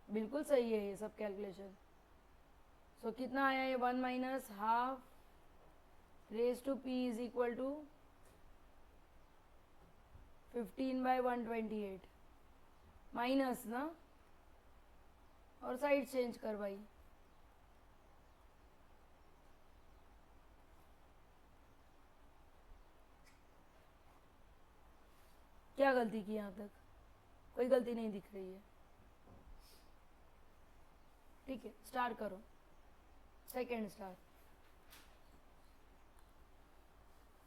बिल्कुल सही है ये सब कैलकुलेशन। सो कितना आया ये? 1 minus half raise to p is equal to 15/128 minus ना, और साइड चेंज कर भाई। क्या गलती की? यहाँ तक कोई गलती नहीं दिख रही है, ठीक है। स्टार्ट करो, second star.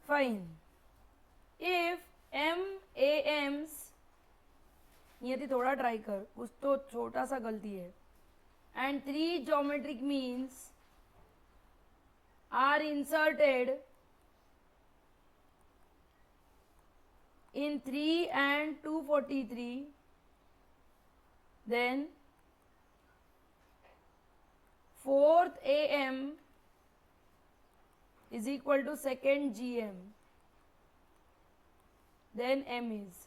Fine. If M A Ms, Niyati थोड़ा ट्राई कर, कुछ तो छोटा सा गलती है। And 3 geometric means are inserted in 3 and 243, then fourth AM is equal to second GM, then M is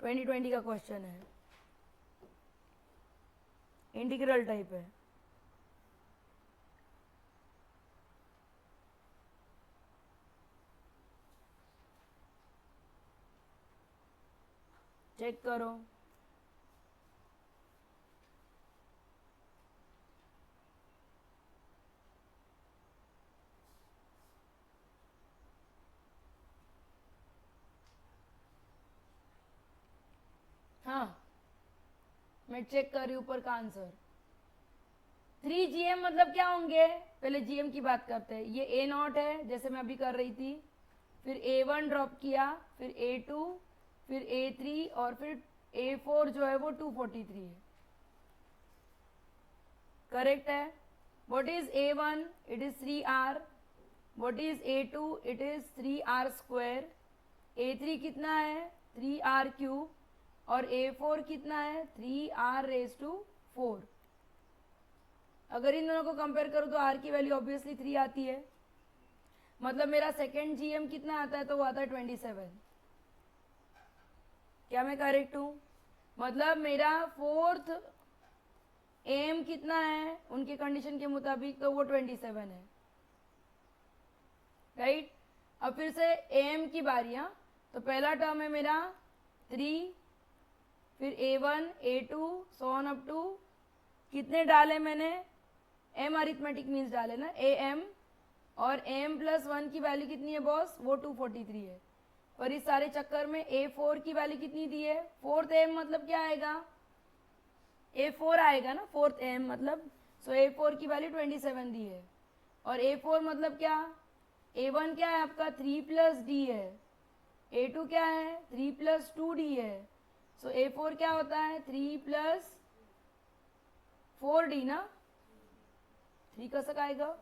2020 का क्वेश्चन है, इंटीग्रल टाइप है। चेक करो। मैं चेक कर रही हूँ ऊपर का आंसर। 3gm मतलब क्या होंगे, पहले gm की बात करते हैं। ये a नॉट है जैसे मैं अभी कर रही थी, फिर a1 ड्रॉप किया, फिर a2, फिर a3 और फिर a4 जो है वो 243 है। करेक्ट है। What is a1? It is 3r। What is a2? It is 3r square. a3 कितना है? 3r cube. और a4 कितना है? 3r raise to 4। अगर इन दोनों को कंपेयर करूँ तो r की वैल्यू ऑब्वियसली 3 आती है। मतलब मेरा सेकेंड जीएम कितना आता है? तो वो आता है 27। क्या मैं करेक्ट हूँ? मतलब मेरा फोर्थ एम कितना है उनके कंडीशन के मुताबिक? तो वो 27 है। राइट। अब फिर से एम की बारियां। तो पहला टर्म है मेरा 3, फिर a1, a2 so on up to, कितने डाले मैंने? एम अरिथमेटिक मीन्स डाले ना, am। और am प्लस 1 की वैल्यू कितनी है बॉस? वो 243 है। और इस सारे चक्कर में a4 की वैल्यू कितनी दी है? फोर्थ एम मतलब क्या आएगा? a4 आएगा ना, फोर्थ एम मतलब। सो a4 की वैल्यू 27 दी है। और a4 मतलब क्या? a1 क्या है आपका? 3 प्लस डी है। a2 क्या है? 3 प्लस 2d है। सो a4 क्या होता है? 3 प्लस 4d ना, 3 कसक आएगा।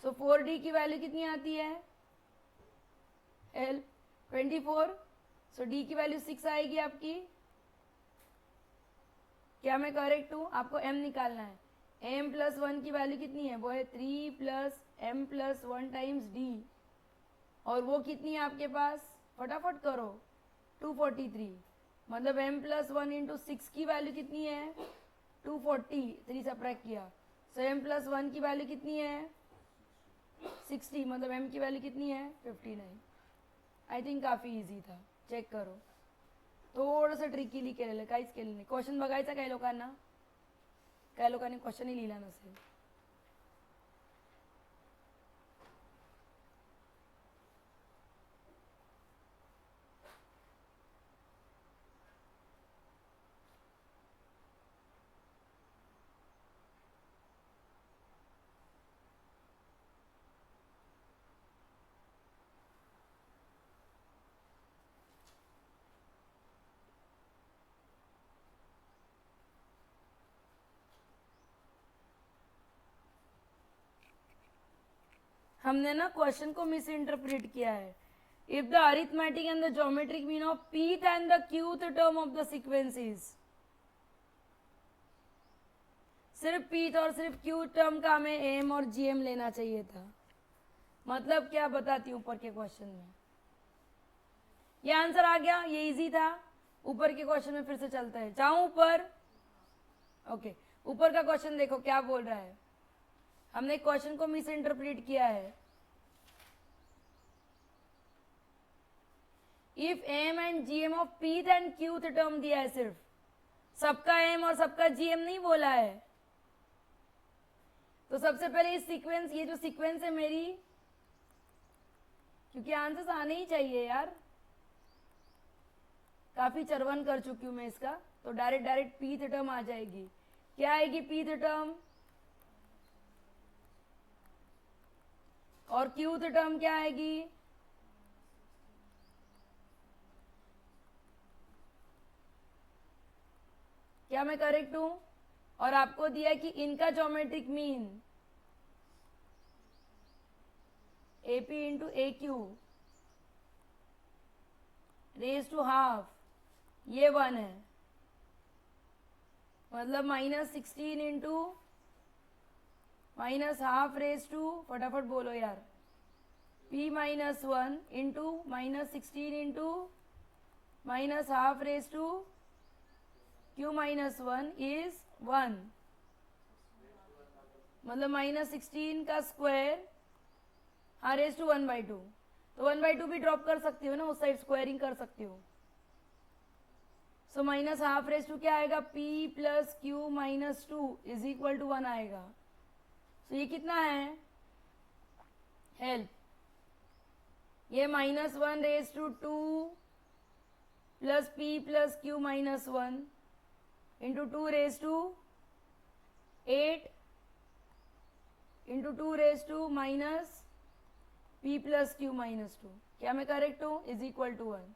सो 4d की वैल्यू कितनी आती है? हेल्प, 24। सो d की वैल्यू 6 आएगी आपकी। क्या मैं करेक्ट हूँ? आपको m निकालना है। m प्लस 1 की वैल्यू कितनी है? वो है 3 plus m plus 1 times d। और वो कितनी है आपके पास? फटाफट करो, 243। मतलब m प्लस 1 इंटू 6 की वैल्यू कितनी है? 240। 3 सब्ट्रैक्ट किया। सो m प्लस 1 की वैल्यू कितनी है? 60। मतलब m की वैल्यू कितनी है? 59। आई थिंक काफ़ी इजी था, चेक करो। थोडंसं ट्रिकीली केलेलं, काहीच केलं नाही। क्वेश्चन बघायचा काही लोकांना? काही लोकांनी क्वेश्चनही लिहिला नसेल। हमने ना क्वेश्चन को मिस इंटरप्रेट किया है। If the arithmetic and the geometric mean of pth and the qth term of the sequence is, सिर्फ pth और सिर्फ q टर्म का हमें m और gm लेना चाहिए था। मतलब क्या बताती हूँ ऊपर के क्वेश्चन में। ये आंसर आ गया, ये इजी था। ऊपर के क्वेश्चन में फिर से चलता है, जाऊं ऊपर? ओके, ऊपर का क्वेश्चन देखो क्या बोल रहा है। हमने क्वेश्चन को मिस इंटरप्रेट किया है। If M and GM of pth and qth term दिया है, सिर्फ सबका एम और सबका जीएम नहीं बोला है। तो सबसे पहले इस सीक्वेंस, ये जो सीक्वेंस है मेरी, क्योंकि आंसर्स आने ही चाहिए यार, काफी चरवन कर चुकी हूं मैं इसका, तो डायरेक्ट pth टर्म आ जाएगी। क्या आएगी pth टर्म? और qth टर्म क्या आएगी? क्या मैं करेक्ट हूं? और आपको दिया कि इनका geometric mean AP into AQ raise to half, ये 1 है। मतलब -16 into minus half raise to, फटाफट बोलो यार, P minus 1 into -16 into minus half raise to Q minus 1 is 1। मतलब -16 का स्क्वायर, हाँ, रेज टू 1/2। तो 1/2 भी ड्रॉप कर सकती हो ना, उस साइड स्क्वायरिंग कर सकती हो। So minus half raise to क्या आएगा? P plus Q minus 2 is equal to 1 आएगा। तो ये कितना है? हेल्प, ये -1 raise to 2 plus P plus Q minus 1 into 2 raise to 8 into 2 raise to minus p plus Q minus 2। क्या मैं करेक्ट हूँ? Is equal to 1।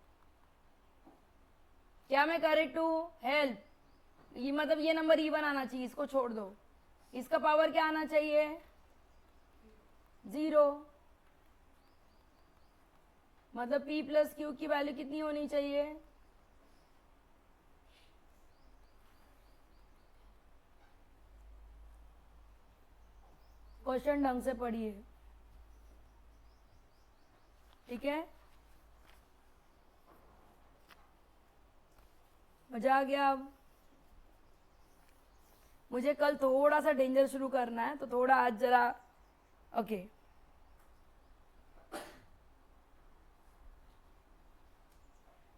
क्या मैं करेक्ट हूँ? हेल्प। ये मतलब ये नंबर इवन आना चाहिए, इसको छोड़ दो। इसका पावर क्या आना चाहिए? 0। मतलब p प्लस क्यू की वैल्यू कितनी होनी चाहिए? क्वेश्चन ढंग से पढ़िए, ठीक है? मजा आ गया? अब मुझे कल थोड़ा सा डेंजर शुरू करना है, तो थोड़ा आज जरा ओके।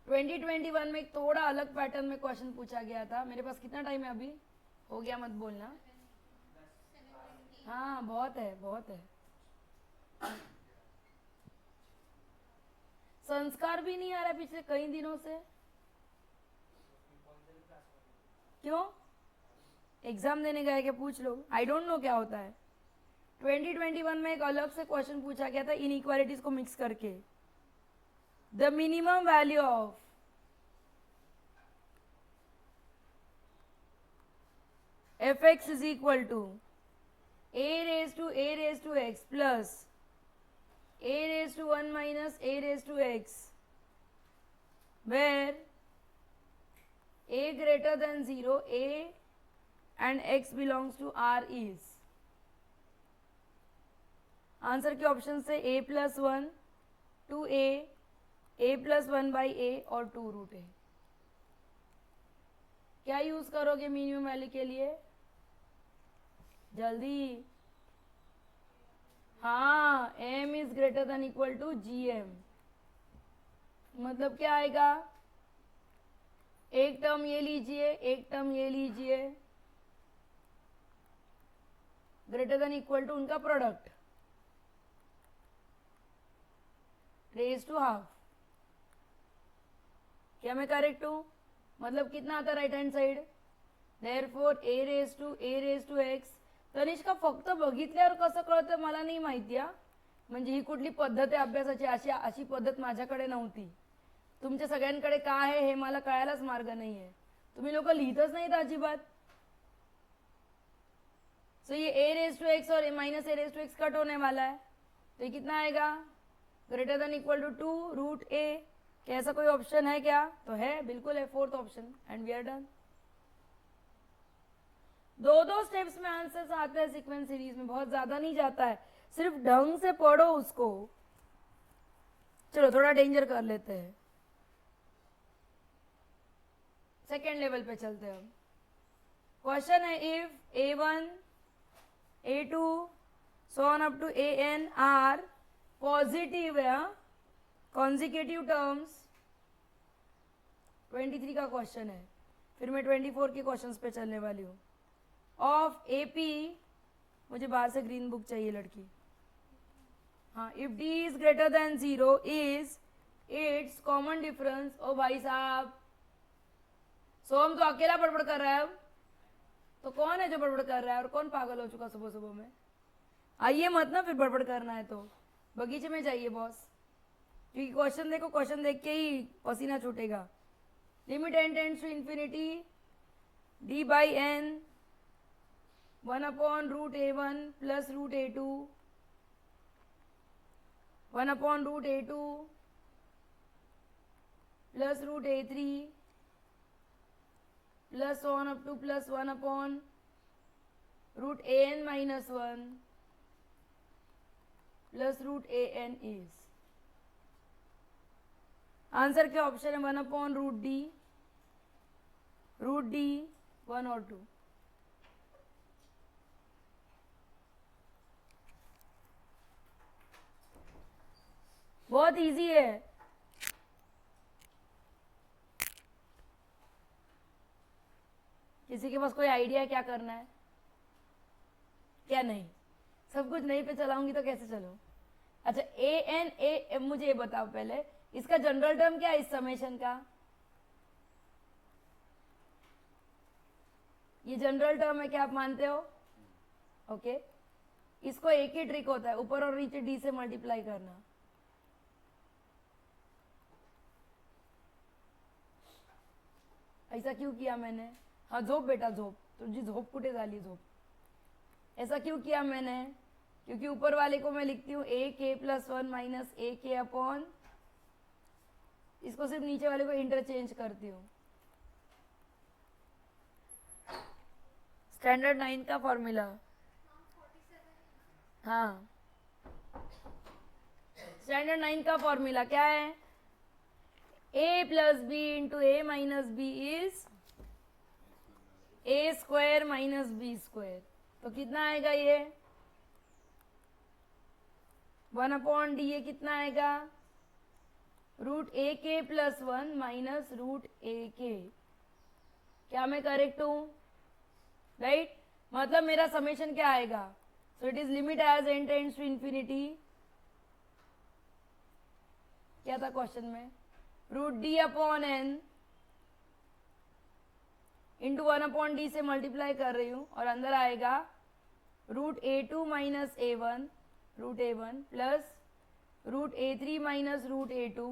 ट्वेंटी 2021 में एक थोड़ा अलग पैटर्न में क्वेश्चन पूछा गया था। मेरे पास कितना टाइम है अभी? हो गया मत बोलना। हाँ बहुत है, बहुत है। संस्कार भी नहीं आ रहा पिछले कई दिनों से। क्यों? एग्जाम देने गए क्या? पूछ लो। आई डोंट नो क्या होता है। 2021 में एक अलग से क्वेश्चन पूछा गया था इनइक्वालिटीज को मिक्स करके। The minimum value of fx is equal to a raised to x plus a raised to 1 minus a raised to x, where a greater than 0, a and x belongs to R is। Answer के option से a plus 1 two a plus 1 by a और 2 root a। क्या use करोगे minimum value के लिए? जल्दी। हाँ, m इज greater than equal to gm। मतलब क्या आएगा? एक टर्म ये लीजिए, एक टर्म ये लीजिए, ग्रेटर देन इक्वल टू उनका प्रोडक्ट रेज टू हाफ। क्या मैं करेक्ट हूं? मतलब कितना आता right hand side? Therefore a raise to x। Tanishka फक्त बघितल्यावर कसं कळतं मला नाही माहिती हा। म्हणजे ही कुठली पद्धत आहे अभ्यासाची? अशी पद्धत माझ्याकडे नव्हती। तुमच्या सगळ्यांकडे काय आहे हे मला कळायलाच मार्ग नाहीये। तुम्ही लोक लिहितच नाहीत अजिबात। सो ये a रेज टू x और minus a raise to x cut होने वाला है, तो ये कितना आएगा? Greater than equal to 2 root a। क्या ऐसा कोई ऑप्शन है क्या? तो है, बिल्कुल है, fourth option. And we are done. दो स्टेप्स में आंसर्स आते हैं सीक्वेंस सीरीज में, बहुत ज्यादा नहीं जाता है, सिर्फ ढंग से पढ़ो उसको। चलो थोड़ा डेंजर कर लेते हैं, सेकेंड लेवल पे चलते हैं। क्वेश्चन है if a1 a2 so on up to an are positive consecutive terms. 23 का क्वेश्चन है, फिर मैं 24 के क्वेश्चंस पे चलने वाली हूँ। ऑफ AP, मुझे बाहर से ग्रीन बुक चाहिए लड़की। हाँ, if D is greater than 0 is it's common difference. ओ भाई साहब, सोम तो अकेला बड़बड़ कर रहा है। अब तो कौन है जो बड़बड़ कर रहा है और कौन पागल हो चुका सुबह सुबह में? आइए मत ना, फिर बड़बड़ करना है तो बगीचे में जाइए बॉस, क्योंकि क्वेश्चन देखो, क्वेश्चन देख के ही पसीना छूटेगा। Limit n tends to infinity d by n 1 upon root a1 plus root a2 1 upon root a2 plus root a3 plus on up to plus 1 upon root an minus 1 plus root an is. Answer के option है 1 upon root D 1 और 2। बहुत easy है। किसी के पास कोई idea है क्या करना है? क्या नहीं? सब कुछ नहीं पे चलाऊंगी तो कैसे चलूं? अच्छा, a मुझे ये बताओ पहले, इसका जनरल टर्म क्या है इस समेशन का? ये जनरल टर्म है, क्या आप मानते हो? ओके इसको एक ही ट्रिक होता है, ऊपर और नीचे डी से मल्टीप्लाई करना। ऐसा क्यों किया मैंने? हाँ झोप बेटा झोप, तुझी झोप कुठे झाली झोप? ऐसा क्यों किया मैंने? क्योंकि ऊपर वाले को मैं लिखती हूँ ए के प्लस वन माइनस ए के अपॉन, इसको सिर्फ नीचे वाले को इंटरचेंज करती हूँ। स्टैंडर्ड 9 का फॉर्मूला। हाँ स्टैंडर्ड 9 का फॉर्मूला क्या है? a plus B into A minus B is A square minus B square. तो कितना आएगा ये? 1/d। ये कितना आएगा? रूट ए के प्लस वन माइनस रूट ए के। क्या मैं करेक्ट हूं? राइट मतलब मेरा समेशन क्या आएगा? So it is limit as n tends to infinity. क्या था क्वेश्चन में? Root D upon N into 1/d से मल्टीप्लाई कर रही हूं और अंदर आएगा root a2 minus a1 root a1 plus root a3 minus root a2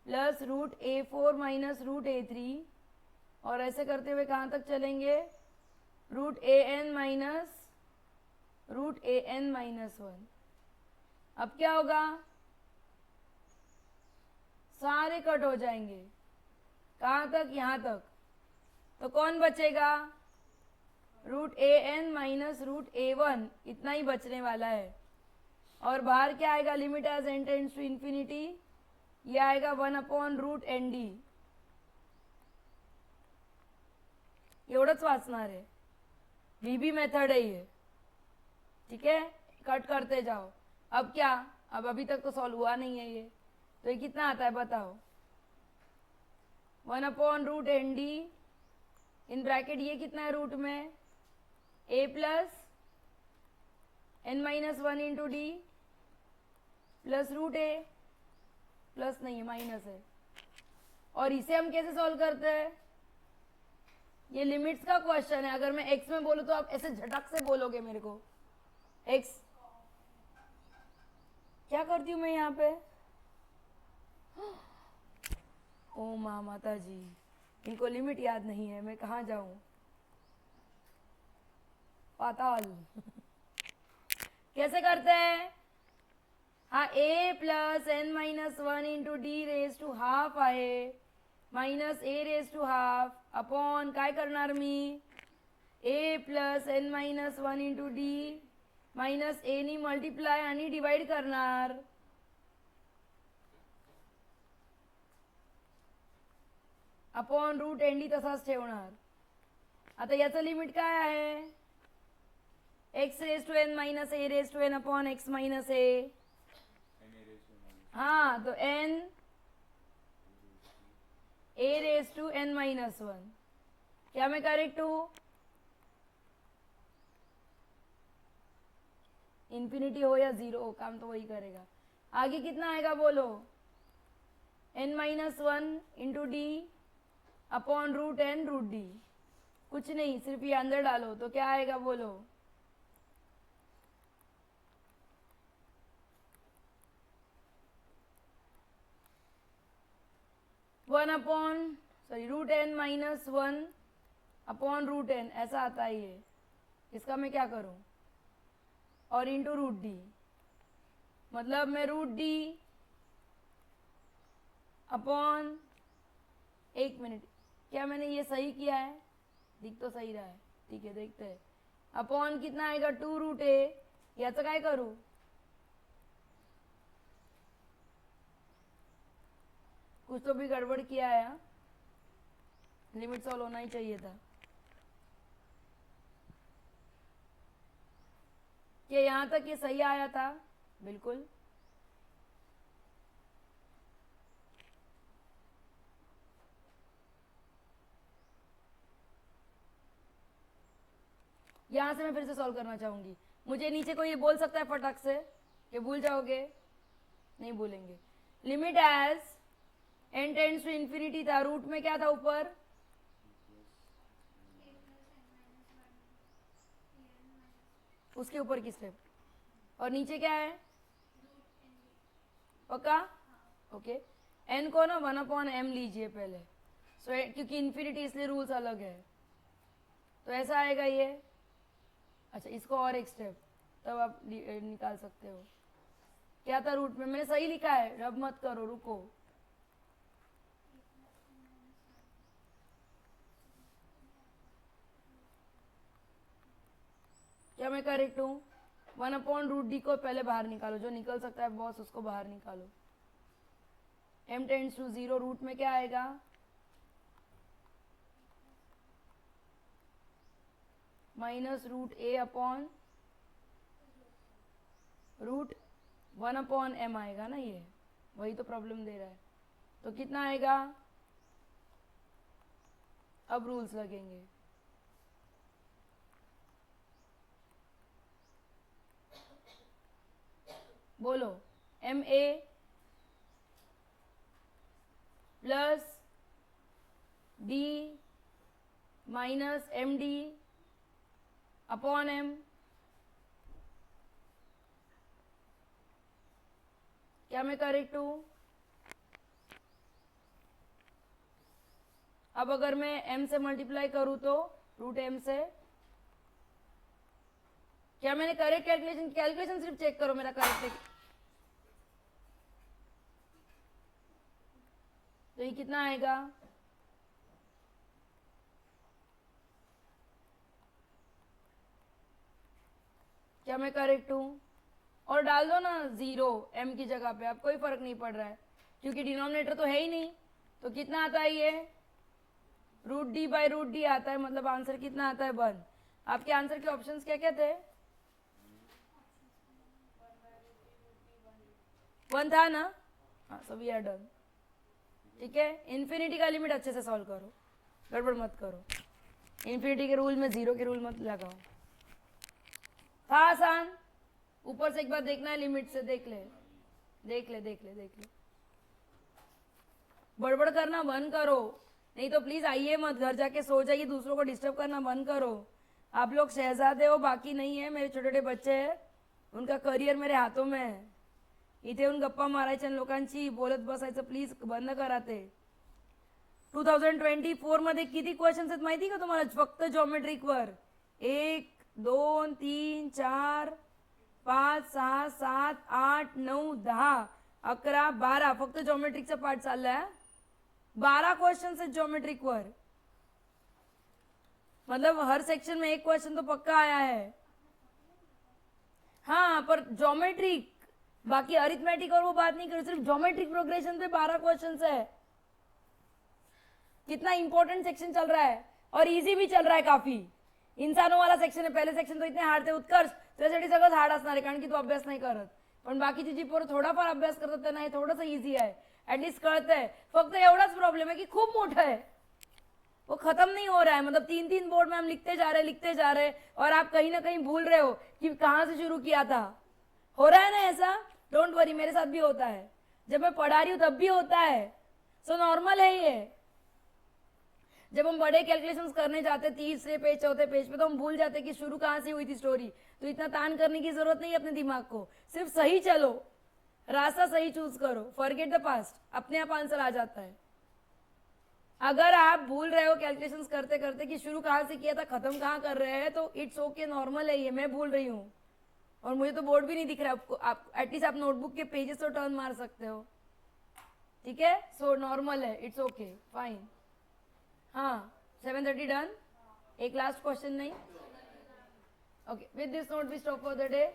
plus root a4 minus root a3 और ऐसे करते हुए कहाँ तक चलेंगे? Root an minus root an minus 1। अब क्या होगा? सारे कट हो जाएंगे। कहाँ तक? यहाँ तक। तो कौन बचेगा? Root an minus root a1, इतना ही बचने वाला है। और बाहर क्या आएगा? Limit as n tends to infinity. ये आएगा 1/√ND। एवढंच वाचणार है, बीबी मेथड है ये। ठीक है कट करते जाओ। अब क्या? अब अभी तक तो सॉल्व हुआ नहीं है ये, तो ये कितना आता है बताओ? 1/√ND इन ब्रैकेट ये कितना है रूट में? a plus n minus 1 into D plus root A, plus नहीं है माइनस है। और इसे हम कैसे सॉल्व करते हैं? ये लिमिट्स का क्वेश्चन है। अगर मैं x में बोलूं तो आप ऐसे झटक से बोलोगे मेरे को x। क्या करती हूं मैं यहाँ पे? ओ माँ माता जी, इनको लिमिट याद नहीं है, मैं कहाँ जाऊं? पाताल। कैसे करते हैं? हाँ a plus N minus 1 into D raise to half आहे minus A raise to half upon काय करणार मी? a plus N minus 1 into D minus A नी मल्टिप्लाय आणि डिवाइड करणार। अपॉन रूट ND तसाच ठेवणार। आता याचं लिमिट काय आहे? x raise to n minus A raise to n upon x minus A. हाँ तो n a raise to n minus 1। क्या मैं करेक्ट हूँ? इंफिनिटी हो या जीरो हो काम तो वही करेगा। आगे कितना आएगा बोलो? n minus 1 into D upon root n root D. कुछ नहीं सिर्फ ये अंदर डालो तो क्या आएगा बोलो? Root n minus 1 upon root n ऐसा आता है ये। इसका मैं क्या करूं? और इंटू रूट डी, मतलब मैं रूट डी अपॉन, एक मिनट, क्या मैंने ये सही किया है? दिख तो सही रहा है, ठीक है देखते हैं। अपॉन कितना आएगा? 2 रूट ए। याचं काय करू? कुछ तो भी गड़बड़ किया है। लिमिट सॉल्व होना ही चाहिए था। क्या यहां तक ये सही आया था? बिल्कुल। यहां से मैं फिर से सॉल्व करना चाहूंगी। मुझे नीचे कोई ये बोल सकता है फटक से? ये भूल जाओगे? नहीं भूलेंगे। Limit as n tends to infinity था, रूट में क्या था ऊपर? उसके ऊपर की स्टेप, और नीचे क्या है, पक्का? ओके, n को ना 1/m लीजिए पहले, क्योंकि इन्फिनिटी इसलिए रूल्स अलग है, तो ऐसा आएगा ये। अच्छा, इसको और एक स्टेप, तब आप निकाल सकते हो। क्या था रूट में, मैंने सही लिखा है, रब मत करो, रुको। क्या मैं करेक्ट हूँ? 1/√d को पहले बाहर निकालो, जो निकल सकता है बॉस उसको बाहर निकालो। m टेंड्स टू 0, रूट में क्या आएगा, -√a/√1/m आएगा ना, ये वही तो प्रॉब्लम दे रहा है। तो कितना आएगा, अब रूल्स लगेंगे। बोलो, ma plus d minus md upon m, क्या मैं करेक्ट हूं? अब अगर मैं m से मल्टीप्लाई करूं तो √m से, क्या मैंने करेक्ट कैलकुलेशन सिर्फ चेक करो मेरा करेक्ट है। तो ये कितना आएगा, क्या मैं करेक्ट हूं? और डाल दो ना 0 m की जगह पे, अब कोई फर्क नहीं पड़ रहा है क्योंकि डिनोमिनेटर तो है ही नहीं। तो कितना आता है ये, √d/√d आता है, मतलब आंसर कितना आता है 1। आपके आंसर के ऑप्शंस क्या क्या थे? 1 था ना? हाँ, सो वी आर डन। ठीक है, इन्फिनिटी का लिमिट अच्छे से सॉल्व करो, गड़बड़ मत करो। इन्फिनिटी के रूल में 0 के रूल मत लगाओ। था आसान, ऊपर से एक बार देखना है लिमिट से, देख ले। बड़बड़ करना बंद करो, नहीं तो प्लीज आइए मत, घर जाके सो जाइए, दूसरों को डिस्टर्ब करना बंद करो। आप लोग शहजादे हो, बाकी नहीं है, मेरे छोटे छोटे बच्चे हैं, उनका करिअर मेरे हातों में है। इथे येऊन गप्पा मारायच्या लोकांची, बोलत बसायचं प्लीज बंद करा ते। 2024 मध्ये किती क्वेश्चन्स आहेत माहिती का तुम्हाला, फक्त जॉमेट्रिक वर? 1 2 3 4 5 6 7 8 9 10 11 12 फक्त जॉमेट्रिकचा पार्ट चाललाय। 12 क्वेश्चन है ज्योमेट्रिक वर, मतलब हर सेक्शन में एक क्वेश्चन तो पक्का आया है। हाँ, पर ज्योमेट्रिक, बाकी अरिथमेटिक और वो बात नहीं करो, सिर्फ ज्योमेट्रिक प्रोग्रेशन पे 12 क्वेश्चंस है। कितना इंपॉर्टेंट सेक्शन चल रहा है, और इजी भी चल रहा है काफी। इंसानों वाला सेक्शन है, पहले सेक्शन तो इतने हार्ड थे उत्कर्ष, त्यासाठी सगळंच हार्ड असणार आहे कारण की तू अभ्यास नाही करत। पण बाकीची जी पोरं थोडाफार अभ्यास करतात त्यांना हे थोडंसं इझी आहे, ऍटलीस्ट कळतंय। फक्त एवढाच प्रॉब्लम है कि खूब मोटा है, वो खत्म नहीं हो रहा है। मतलब 3-3 बोर्ड में हम लिखते जा रहे और आप कहीं ना कहीं भूल रहे हो कि कहाँ से शुरू किया था। हो रहा है ना ऐसा? डोंट वरी, मेरे साथ भी होता है, जब मैं पढ़ा रही हूँ तब भी होता है। सो नॉर्मल है ये। जब हम बड़े कैलकुलेशंस करने जाते 30 पेज 4 पेज पे, तो हम भूल जाते कि शुरू कहाँ से हुई थी स्टोरी। तो इतना तान करने की जरूरत नहीं है अपने दिमाग को, सिर्फ सही चलो, रास्ता सही चूज करो, फॉरगेट द पास्ट, अपने आप आंसर आ जाता है। अगर आप भूल रहे हो कैलकुलेशंस करते करते कि शुरू कहाँ से किया था खत्म कहाँ कर रहे हैं, तो इट्स ओके, नॉर्मल है ये। मैं भूल रही हूँ और मुझे तो बोर्ड भी नहीं दिख रहा आपको, आप एटलीस्ट आप नोटबुक के पेजेस तो टर्न मार सकते हो। ठीक है, सो नॉर्मल है, इट्स ओके, फाइन। हाँ, 7:30 डन। एक लास्ट क्वेश्चन नहीं? Okay, with this note we stop for the day.